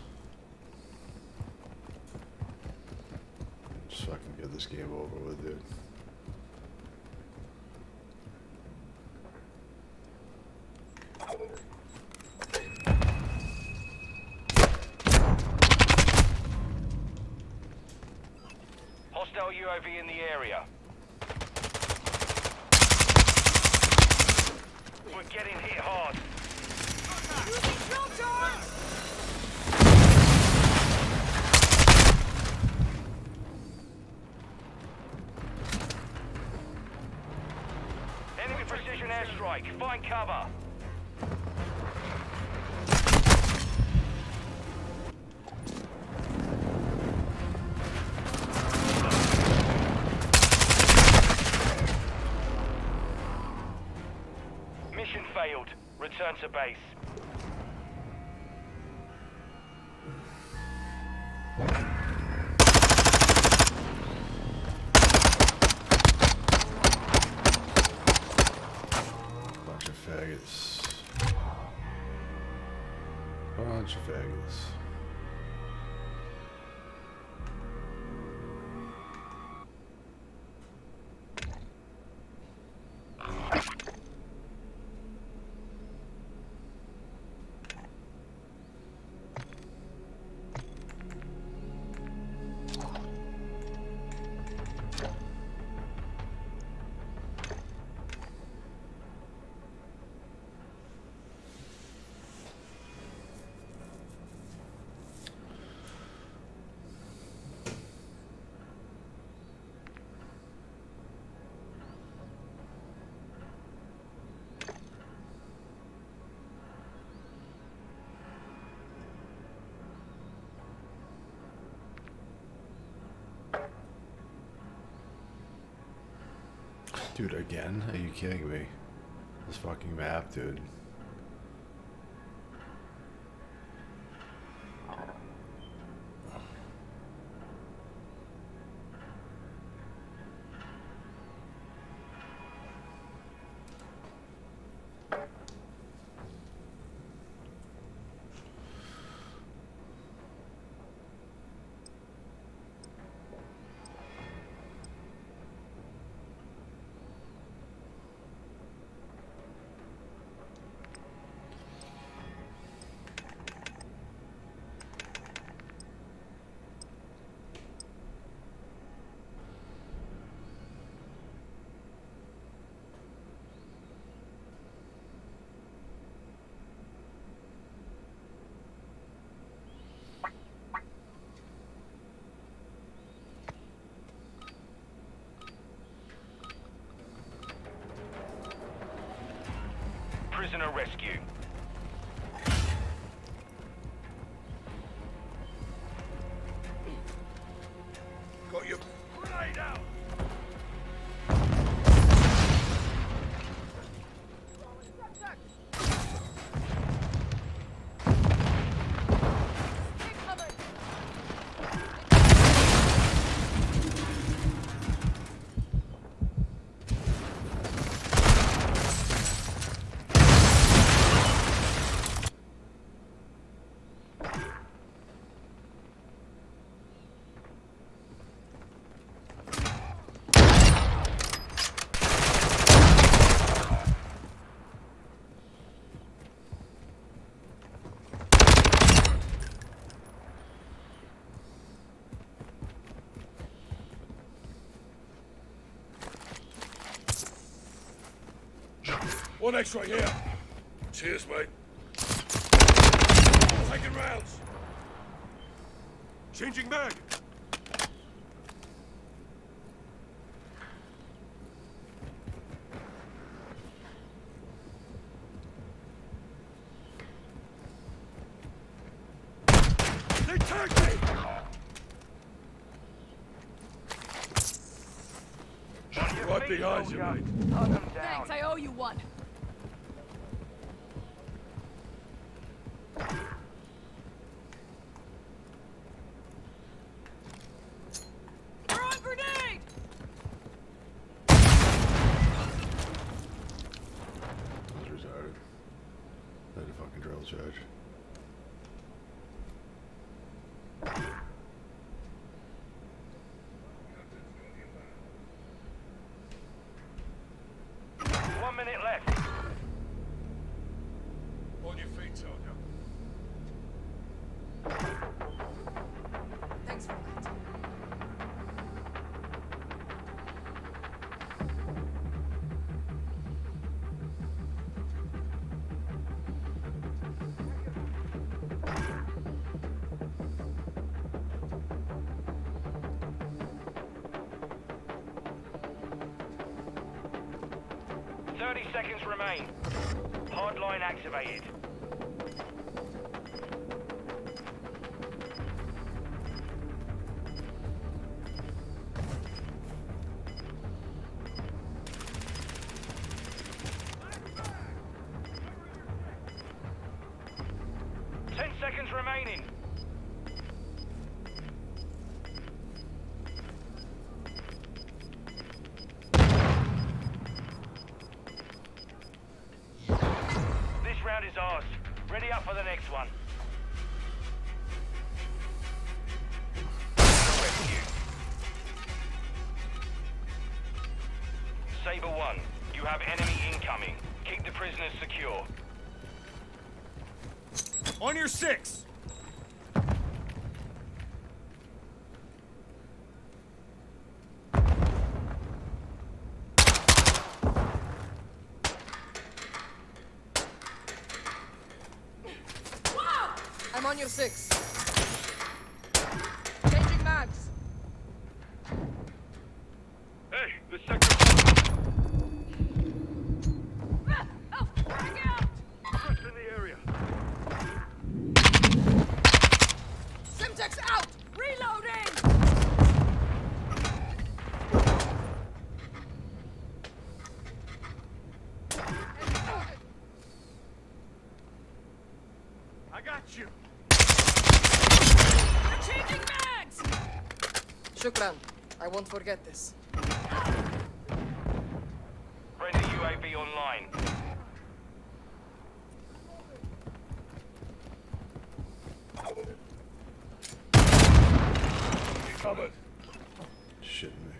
Just fucking get this game over with, dude. Hostile UAV in the area. We're getting hit hard. Using drill doors! Enemy precision airstrike. Find cover. Mission failed. Return to base. Bunch of faggots. Bunch of faggots. Dude, again? Are you kidding me? This fucking map, dude. Prisoner rescue. Got you. Grenade out. One X-ray here. Cheers, mate. Taking rounds. Changing mag. They tagged me! Right behind you, mate. Hunt them down. Thanks, I owe you one. Throwing grenade! That's retarded. They had a fucking drill charge. Minute left. On your feet, soldier. Thanks for that. Seconds remain. Hardline activated. Seconds remaining. This round is ours. Ready up for the next one. Rescue. Saber 1, you have enemy incoming. Keep the prisoners secure. On your 6! I'm on your 6. Changing mags. Hey, the sector... Oh, bring out! Troops in the area. Simtex out! Reloading! I got you. Changing mags! Shukran. I won't forget this. Friendly UAV online. Covered. Shitting me.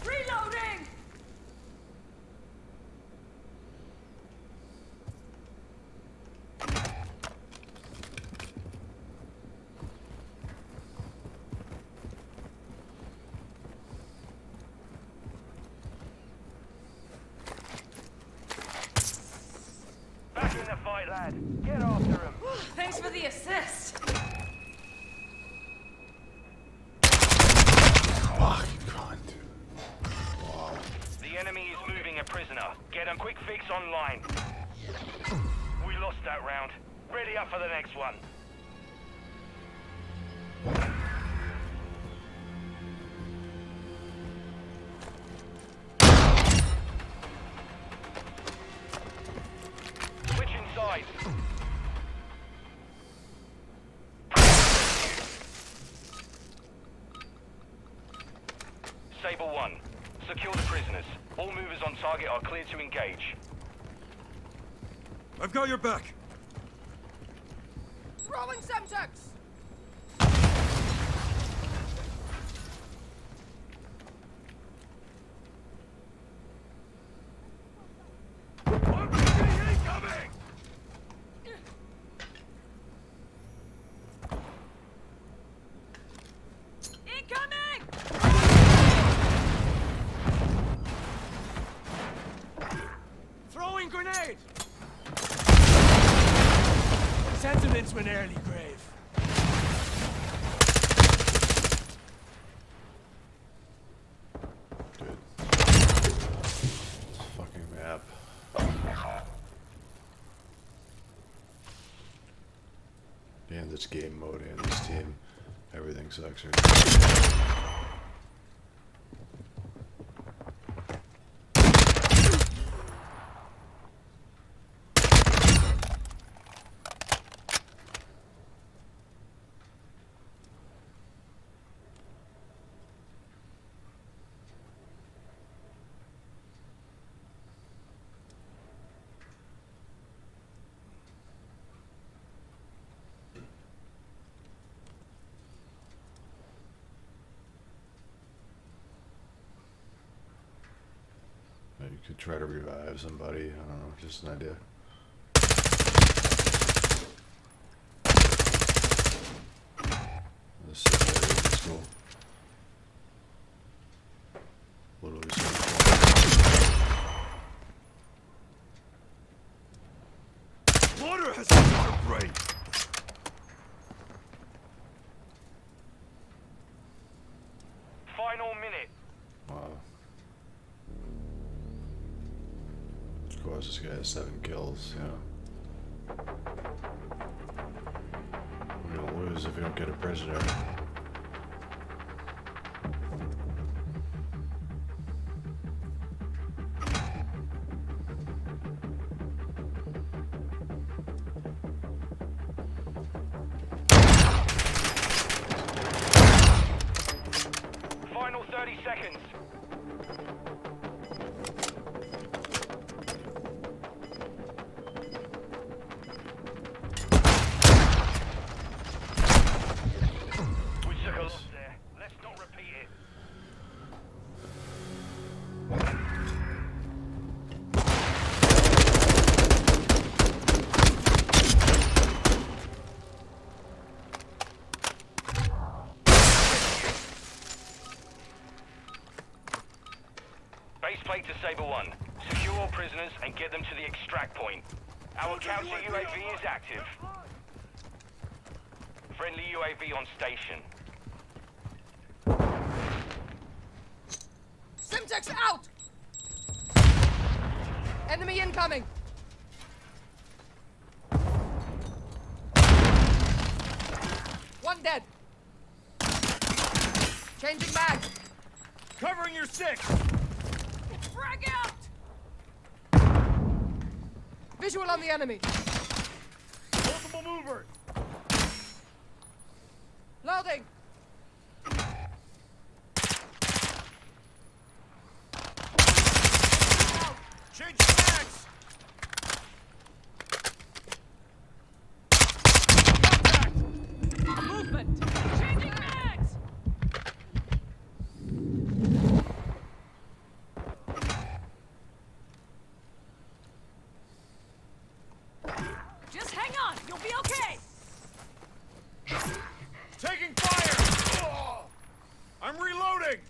Reloading! Back in the fight, lad. Get after him. Thanks for the assist. Fuck, you cunt. Wow. The enemy is moving a prisoner. Get a quick fix online. We lost that round. Ready up for the next one. Switching sides. Saber 1, secure the prisoners. All movers on target are cleared to engage. I've got your back. Throwing Semtex! Incoming! Incoming! Silence when early grave. Good. This fucking map. And this game mode and this team. Everything sucks right now. You could try to revive somebody. I don't know, just an idea. This is cool. Literally so fun. Water has a brain. Final minute. Wow. Of course, this guy has 7 kills, you know. We're gonna lose if we don't get a prisoner. Final 30 seconds. We took a loss there. Let's not repeat it. Base plate to Saber 1. Secure all prisoners and get them to the extract point. Our counter UAV is active. Friendly UAV on station. Simtex out! Enemy incoming! One dead. Changing mag. Covering your 6. Frag out! Visual on the enemy. Multiple movers. Loading. Change mags. Movement. Changing mags. Just hang on. You'll be okay. Taking fire. I'm reloading.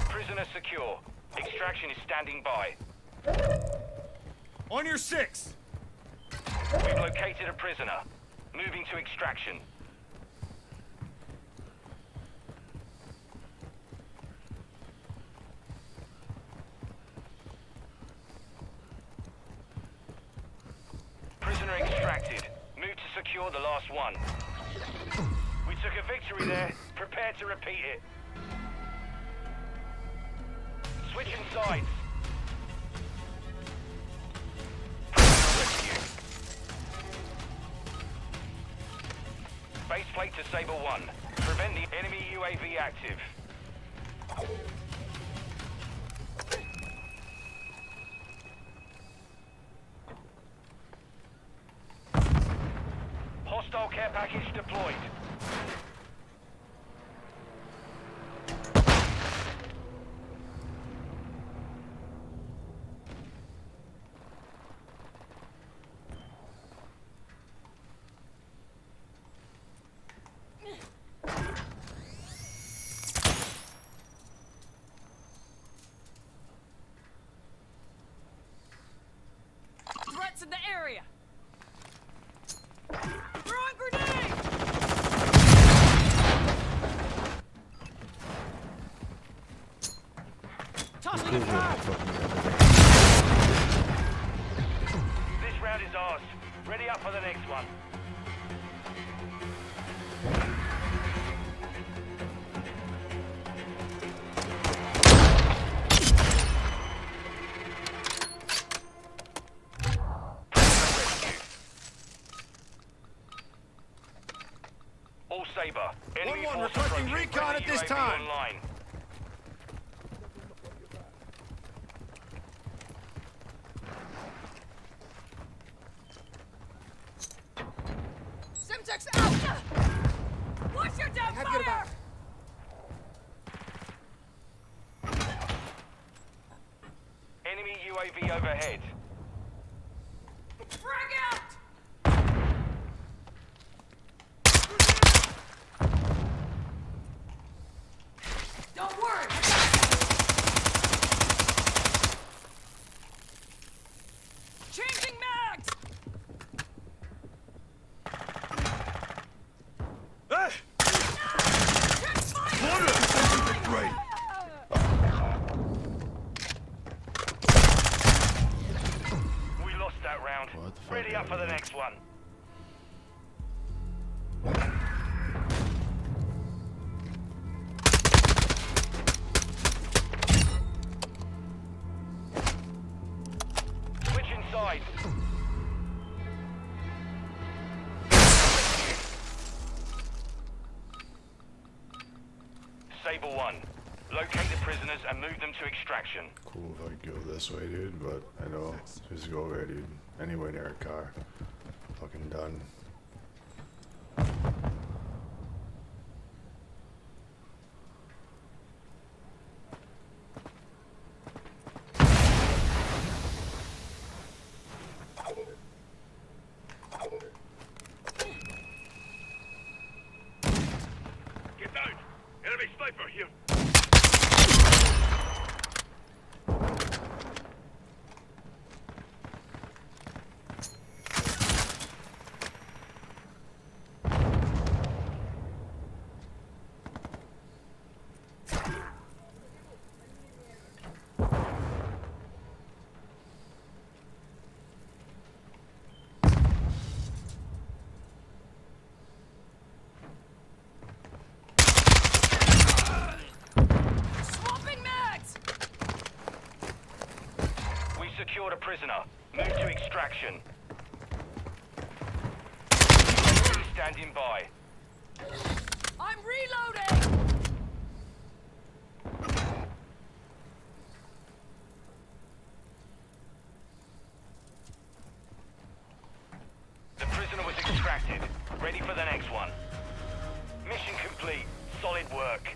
Prisoner secure. Extraction is standing by. On your 6. We've located a prisoner. Moving to extraction. Prisoner extracted. Move to secure the last one. We took a victory there. Prepare to repeat it. Switching sides. Prisoner rescue. Base plate to Saber 1. Prevent the enemy UAV active. Hostile care package deployed. This round is ours. Ready up for the next one. All Saber. Enemy 1-1 force requesting approaching. recon Friendly at this UAV time. Online. Semtex out! Watch your damn fire! Have your back. Enemy UAV overhead. Frag out! Don't worry! Changing mags! Great. We lost that round. What the fuck Ready up for the happened? next one. Switching sides. Sable 1. Locate the prisoners and move them to extraction. Cool if I go this way, dude, but I know just go over here, dude. Anywhere near a car. Fucking done. Get down! Enemy sniper here! Swapping mags! We secured a prisoner. Move to extraction. Standing by. I'm reloading! The prisoner was extracted. Ready for the next one. Mission complete. Solid work.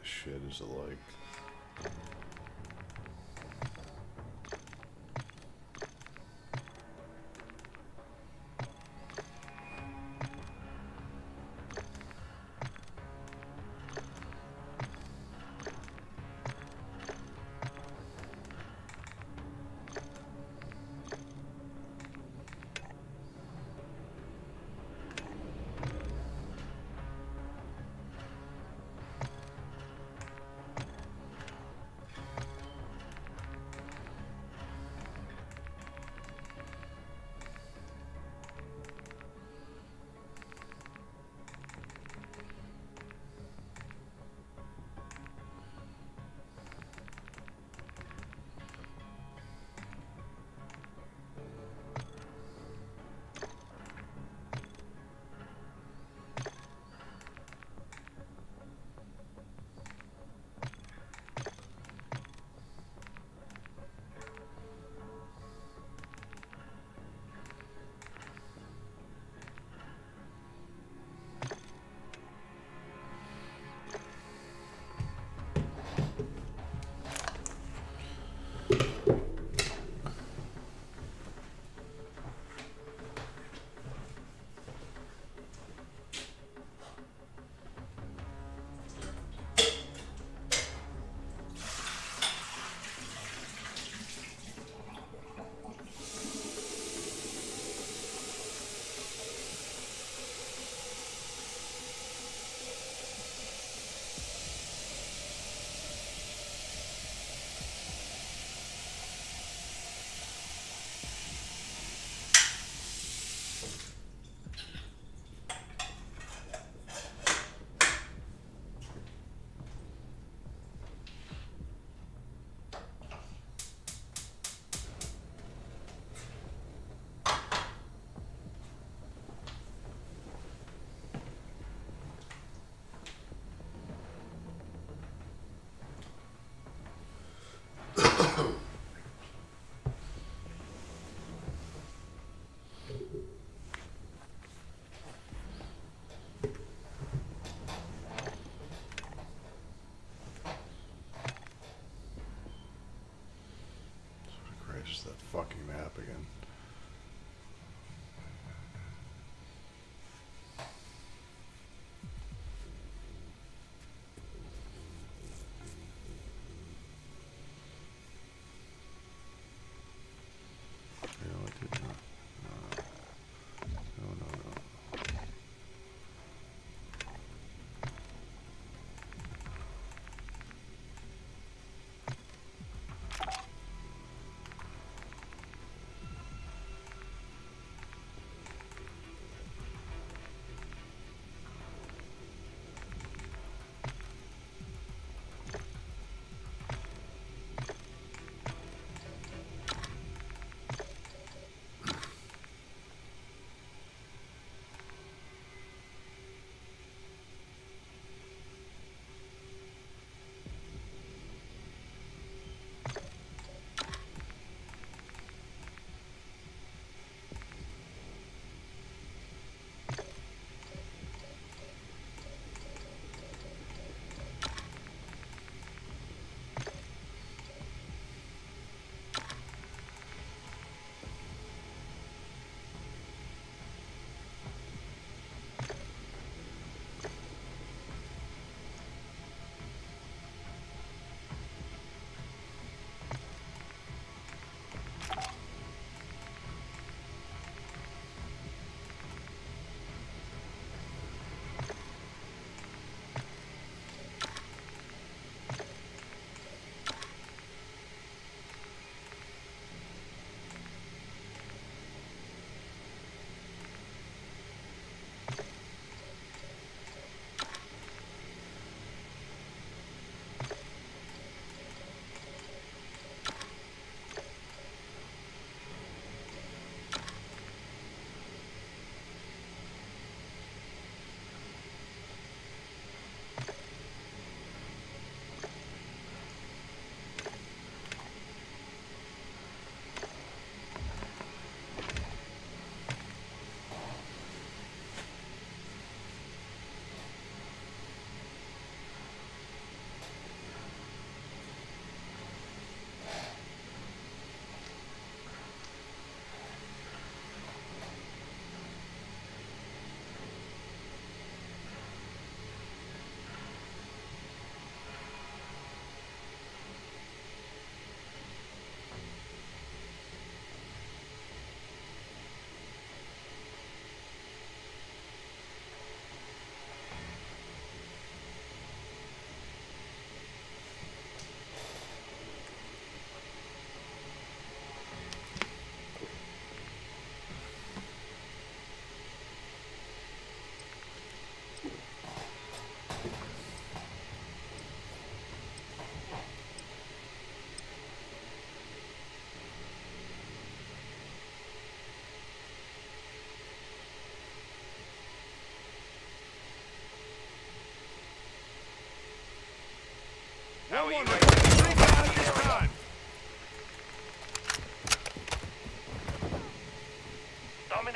this shit is like.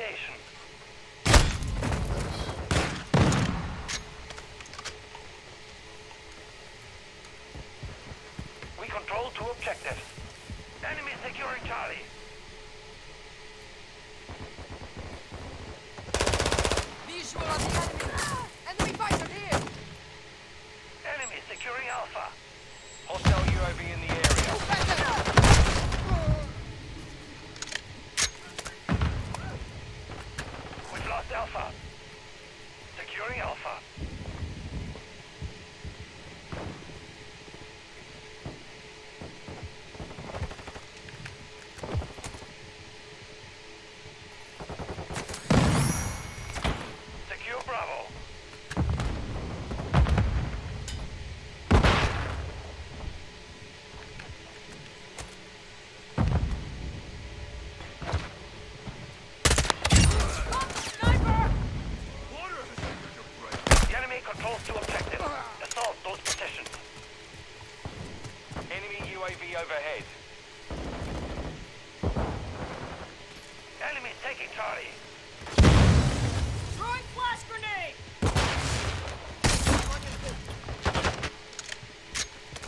station. We control 2 objectives. Enemy securing Charlie. Visual on the enemy. Enemy fighter here. Enemy securing Alpha. Hostile UAV in the area. We've lost Alpha. Securing Alpha. Secure Bravo. The enemy controls 2 objectives. Assault those positions. Enemy UAV overhead. Enemy taking Charlie. Throwing flash grenade!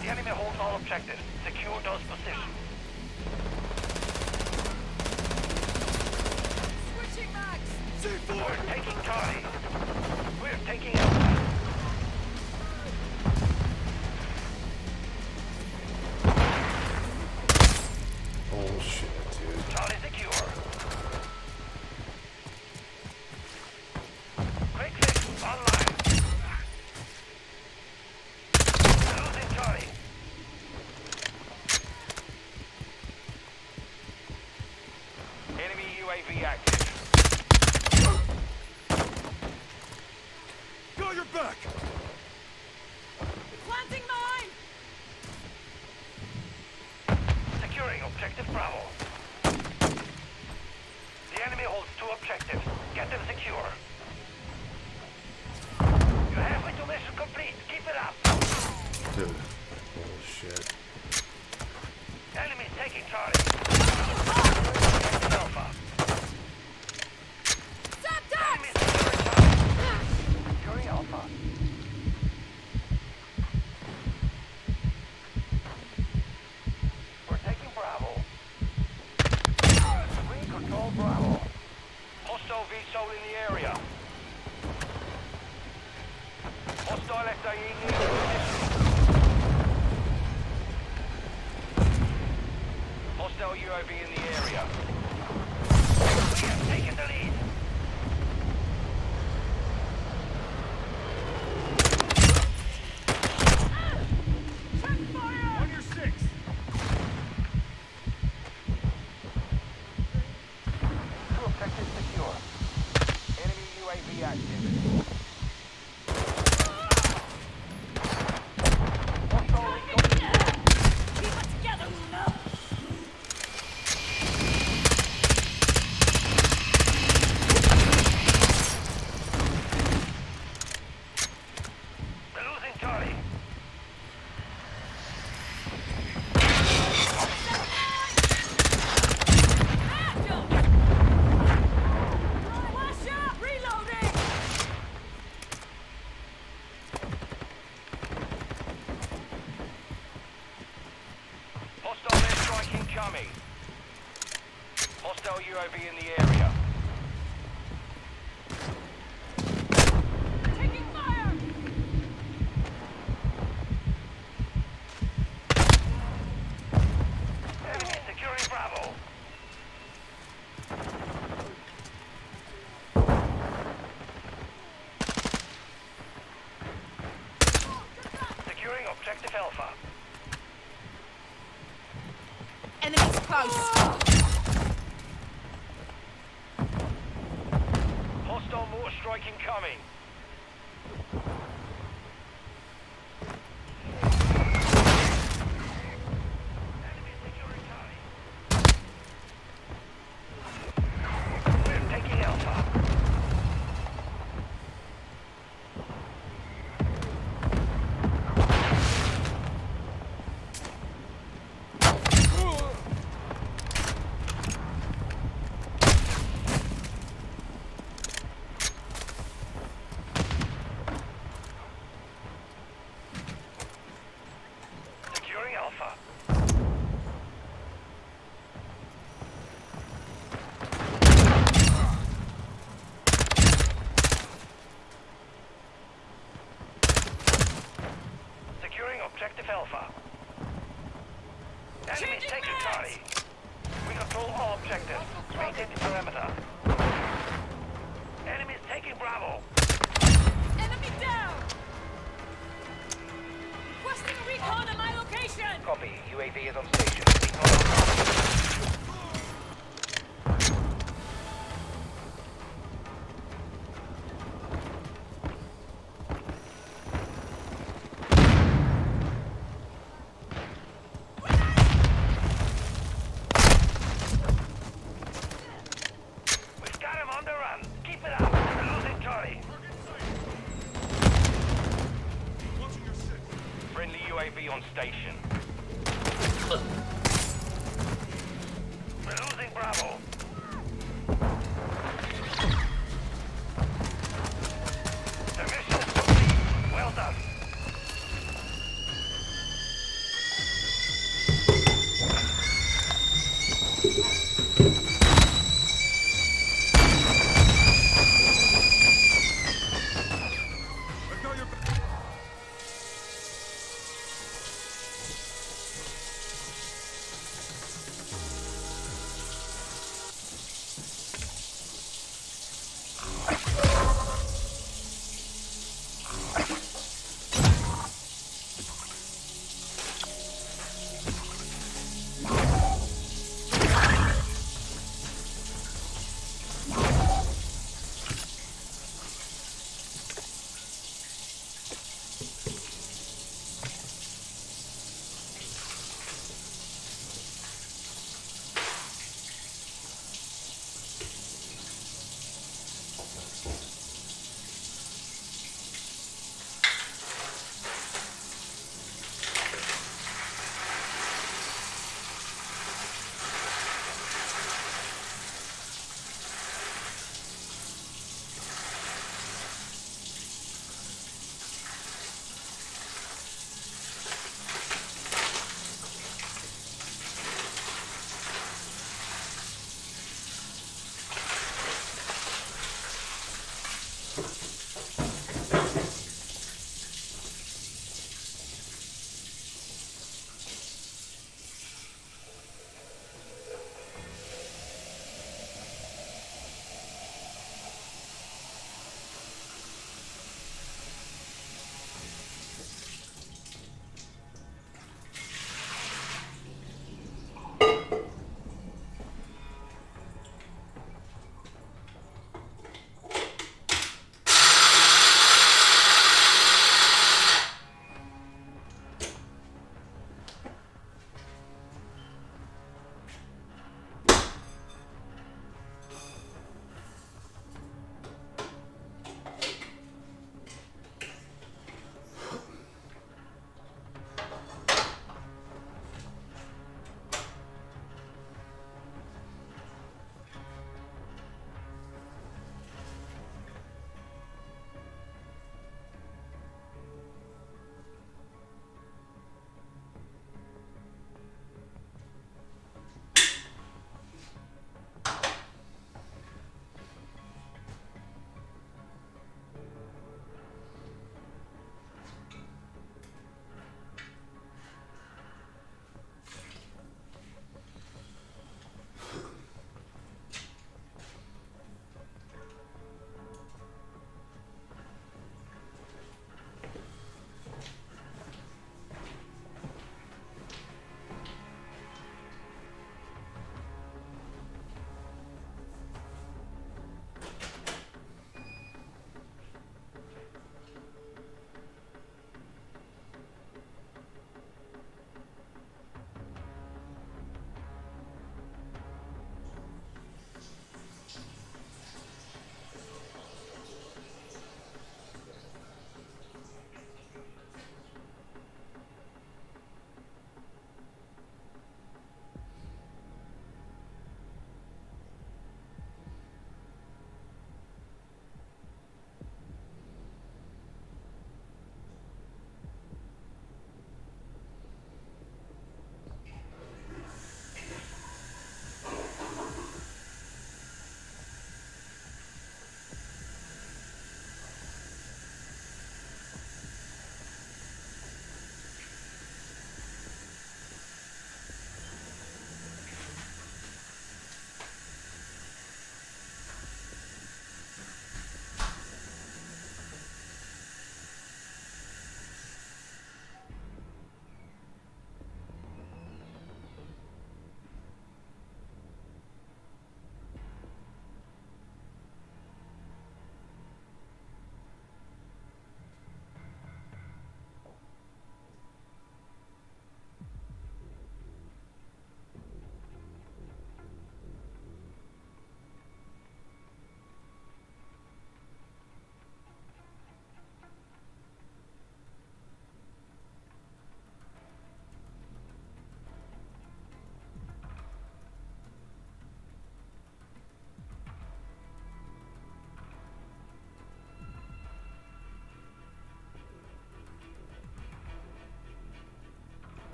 The enemy holds all objectives. Secure those positions. Switching mags. We're taking Charlie. We're taking Alpha. Oh shit, dude. Charlie secure. Quick fix online. Losing Charlie. Enemy UAV active. Got your back! Planting mine! Securing objective Bravo. The enemy holds 2 objectives. Get them secure. You're halfway to mission complete. Keep it up. Dude. Oh shit. Enemy taking Charlie. Alpha. Enemy securing Charlie. Securing Alpha. We're taking Bravo. We control Bravo. Hostile VSOL in the area. Hostile SAE near the position. Hostile UAV in the area. We have taken the lead. On your 6! Two objectives secure. Enemy UAV active. Hostile recon. Keep it together, Luna! We're losing Charlie. Flash out! Reloading! Hostile airstrike incoming. Hostile UAV in the area. Taking fire! Enemy securing Bravo. Securing objective Alpha. Enemies close. Hostile mortar strike incoming. Enemy securing Charlie. We're taking Alpha. perimeter. Enemies taking Bravo. Enemy down! Requesting recon at my location! Copy. UAV is on station. Recon on target. We've got him on the run. Keep it up. We're losing Charlie. Friendly UAV on station. We're losing Bravo. The mission's complete. Well done.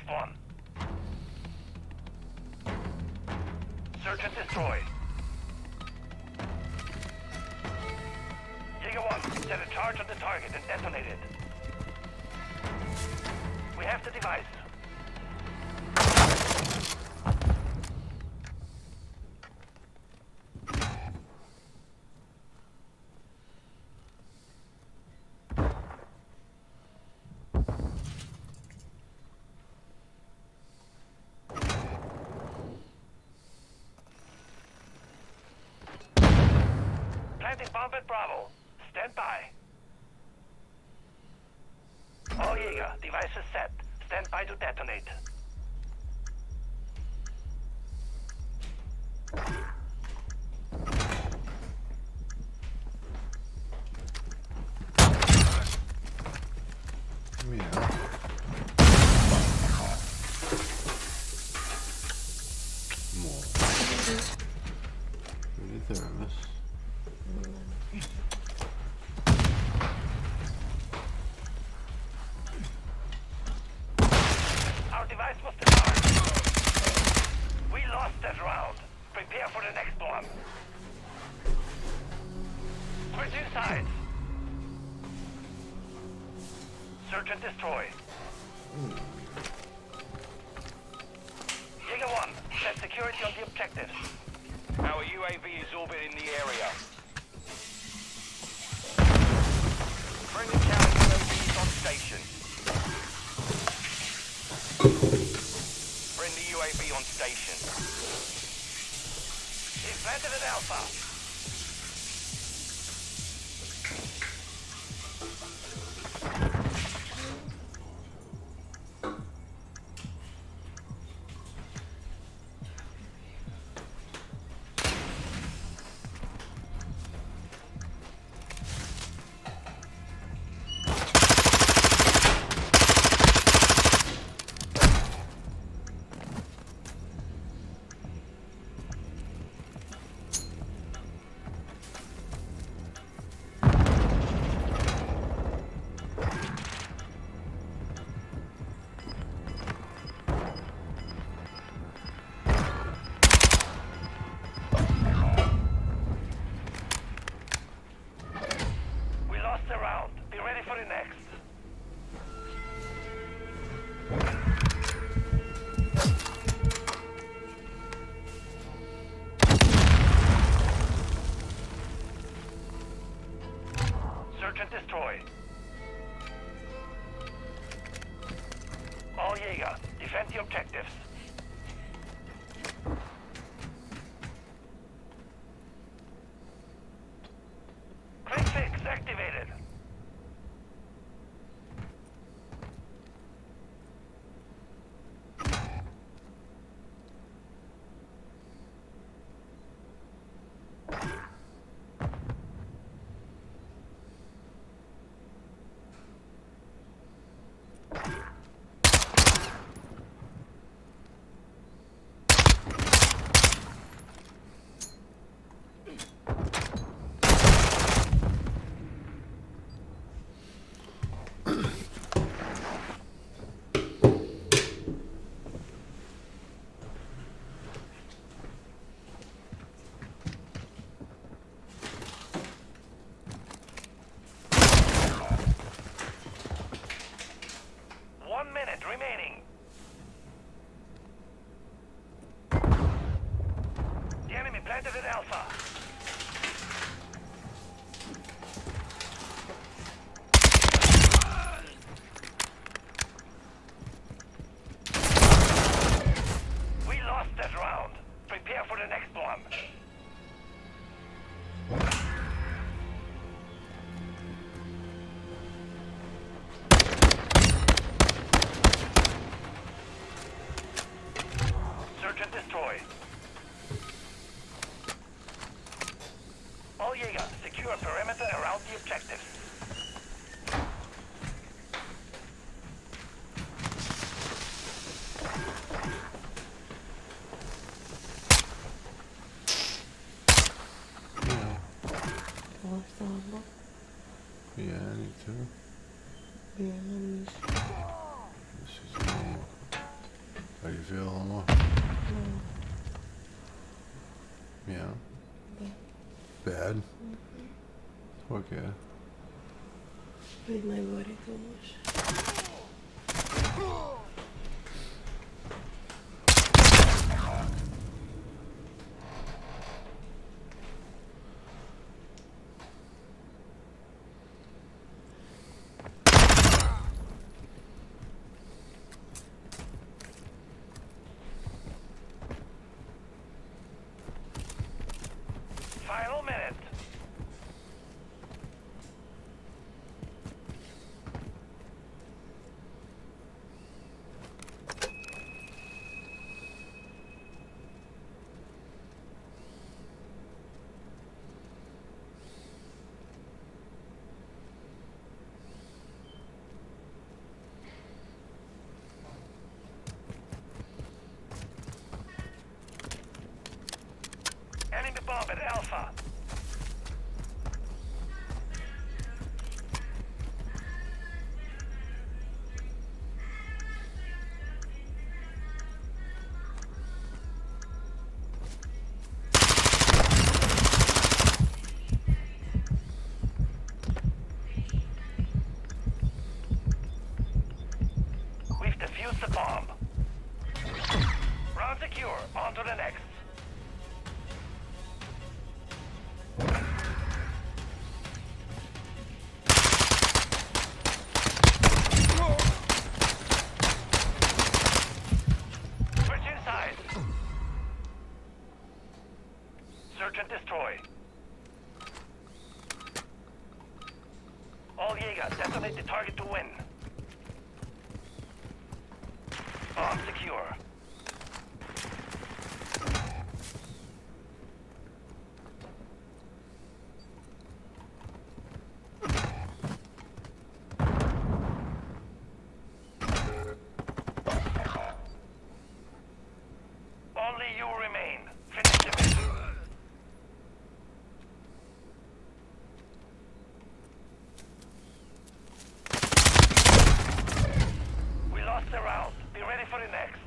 one. Search and destroy. Jaeger 1, set a charge on the target and detonate it. We have the device. Planting bomb at Bravo. Stand by. All Jaeger, device is set. Stand by to detonate. Yeah. More. Really thermos. Our device was disarmed. We lost that round. Prepare for the next one. Switching sides. Search and destroy. Jaeger 1, set security on the objectives. Our UAV is orbiting the area. Friendly counter UAV is on station. Friendly UAV on station. He's planted an Alpha. We lost the round. Be ready for the next. Search and destroy. All Jaeger, defend the objectives. Quick fix activated. Remaining. The enemy planted an Alpha. We lost that round. Prepare for the next one. Search and destroy. All Jaeger, secure perimeter around the objectives. Yeah, I need to. This is How do you feel, Homo? Yeah. Bad? Okay. With my body too much. Final minute. Enemy bomb at Alpha. We've defused the bomb. Round secure. On to the next. Switch inside. Search and destroy. All Jaeger, detonate the target to win. Bomb secure. Only you remain. Finish the mission. We lost the round. Be ready for the next.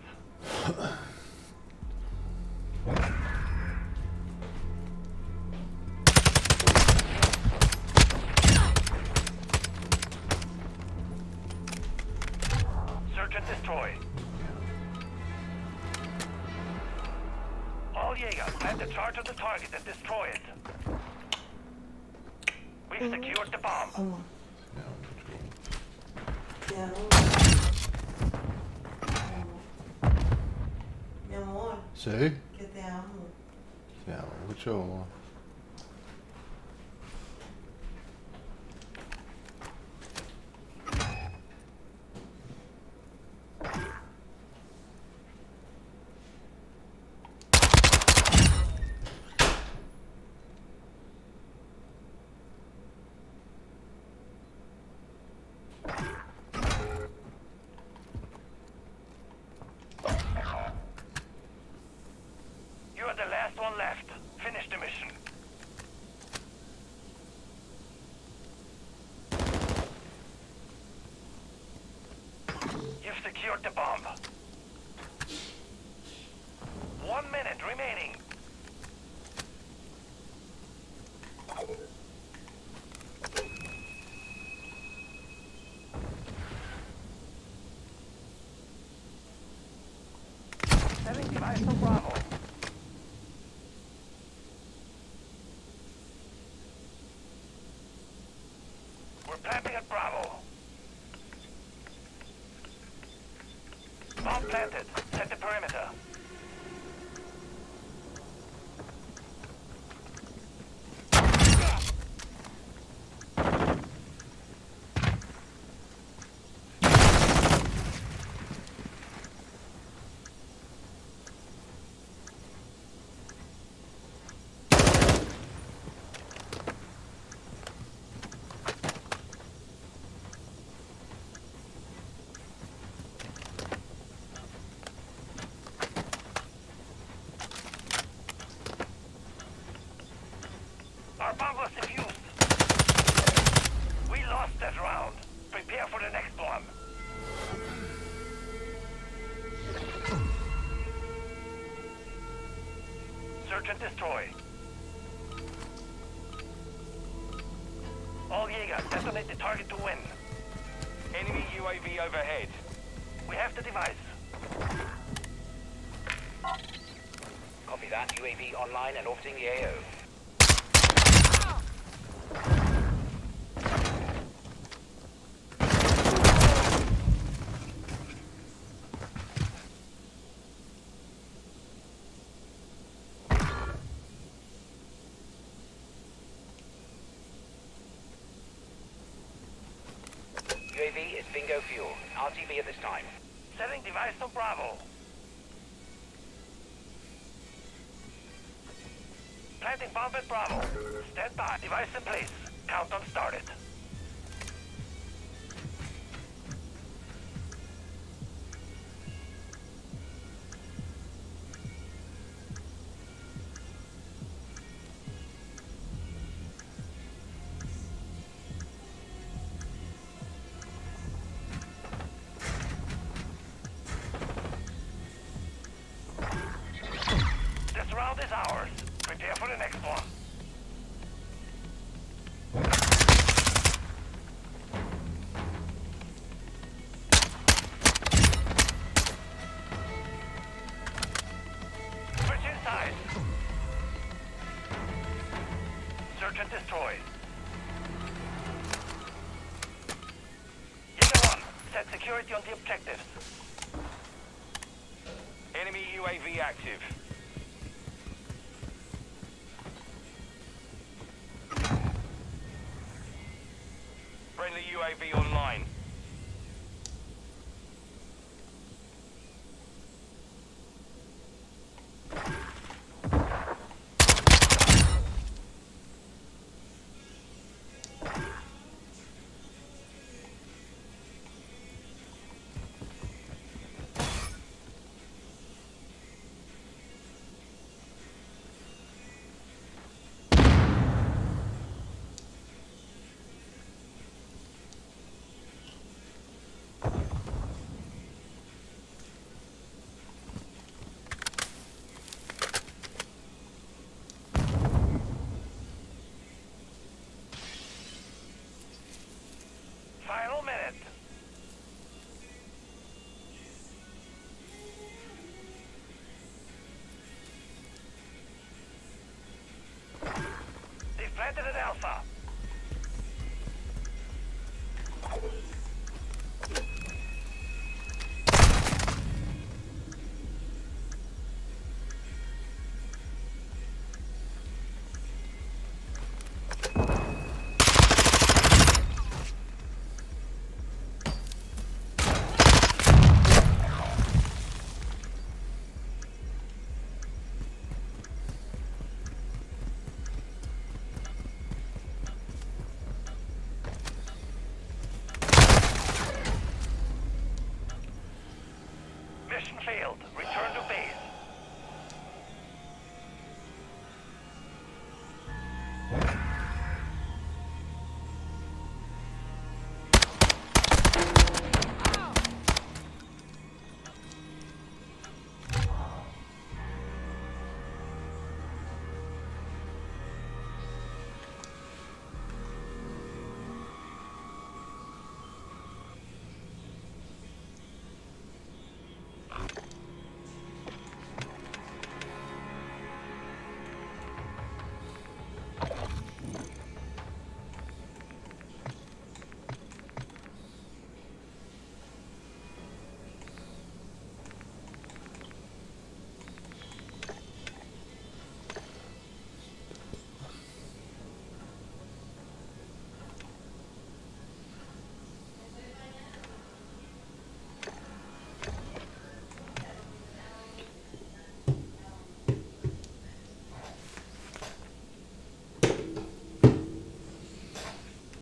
Search and destroy. All Jaeger, plant the charge on the target and destroy it. We've secured the bomb. Amor. Te amo. Mi amor, Say? que te amo. Yeah, what's your Homo? You are the last one left. Finish the mission. You've secured the bomb. 1 minute remaining. Setting device for Bravo. We're planting at Bravo. Bomb planted. Set the perimeter. Search and destroy. All Jaeger, detonate the target to win. Enemy UAV overhead. We have the device. Copy that. UAV online and orbiting the AO. UAV is bingo fuel. RTV at this time. Setting device to Bravo. Planting bomb at Bravo. Stand by. Device in place. Countdown started. This round is ours. Prepare for the next one. Switch inside. Search and destroy. Jaeger 1, set security on the objectives. Enemy UAV active. Friendly UAV online. Final minute. They've planted an Alpha. Mission failed. Return to base.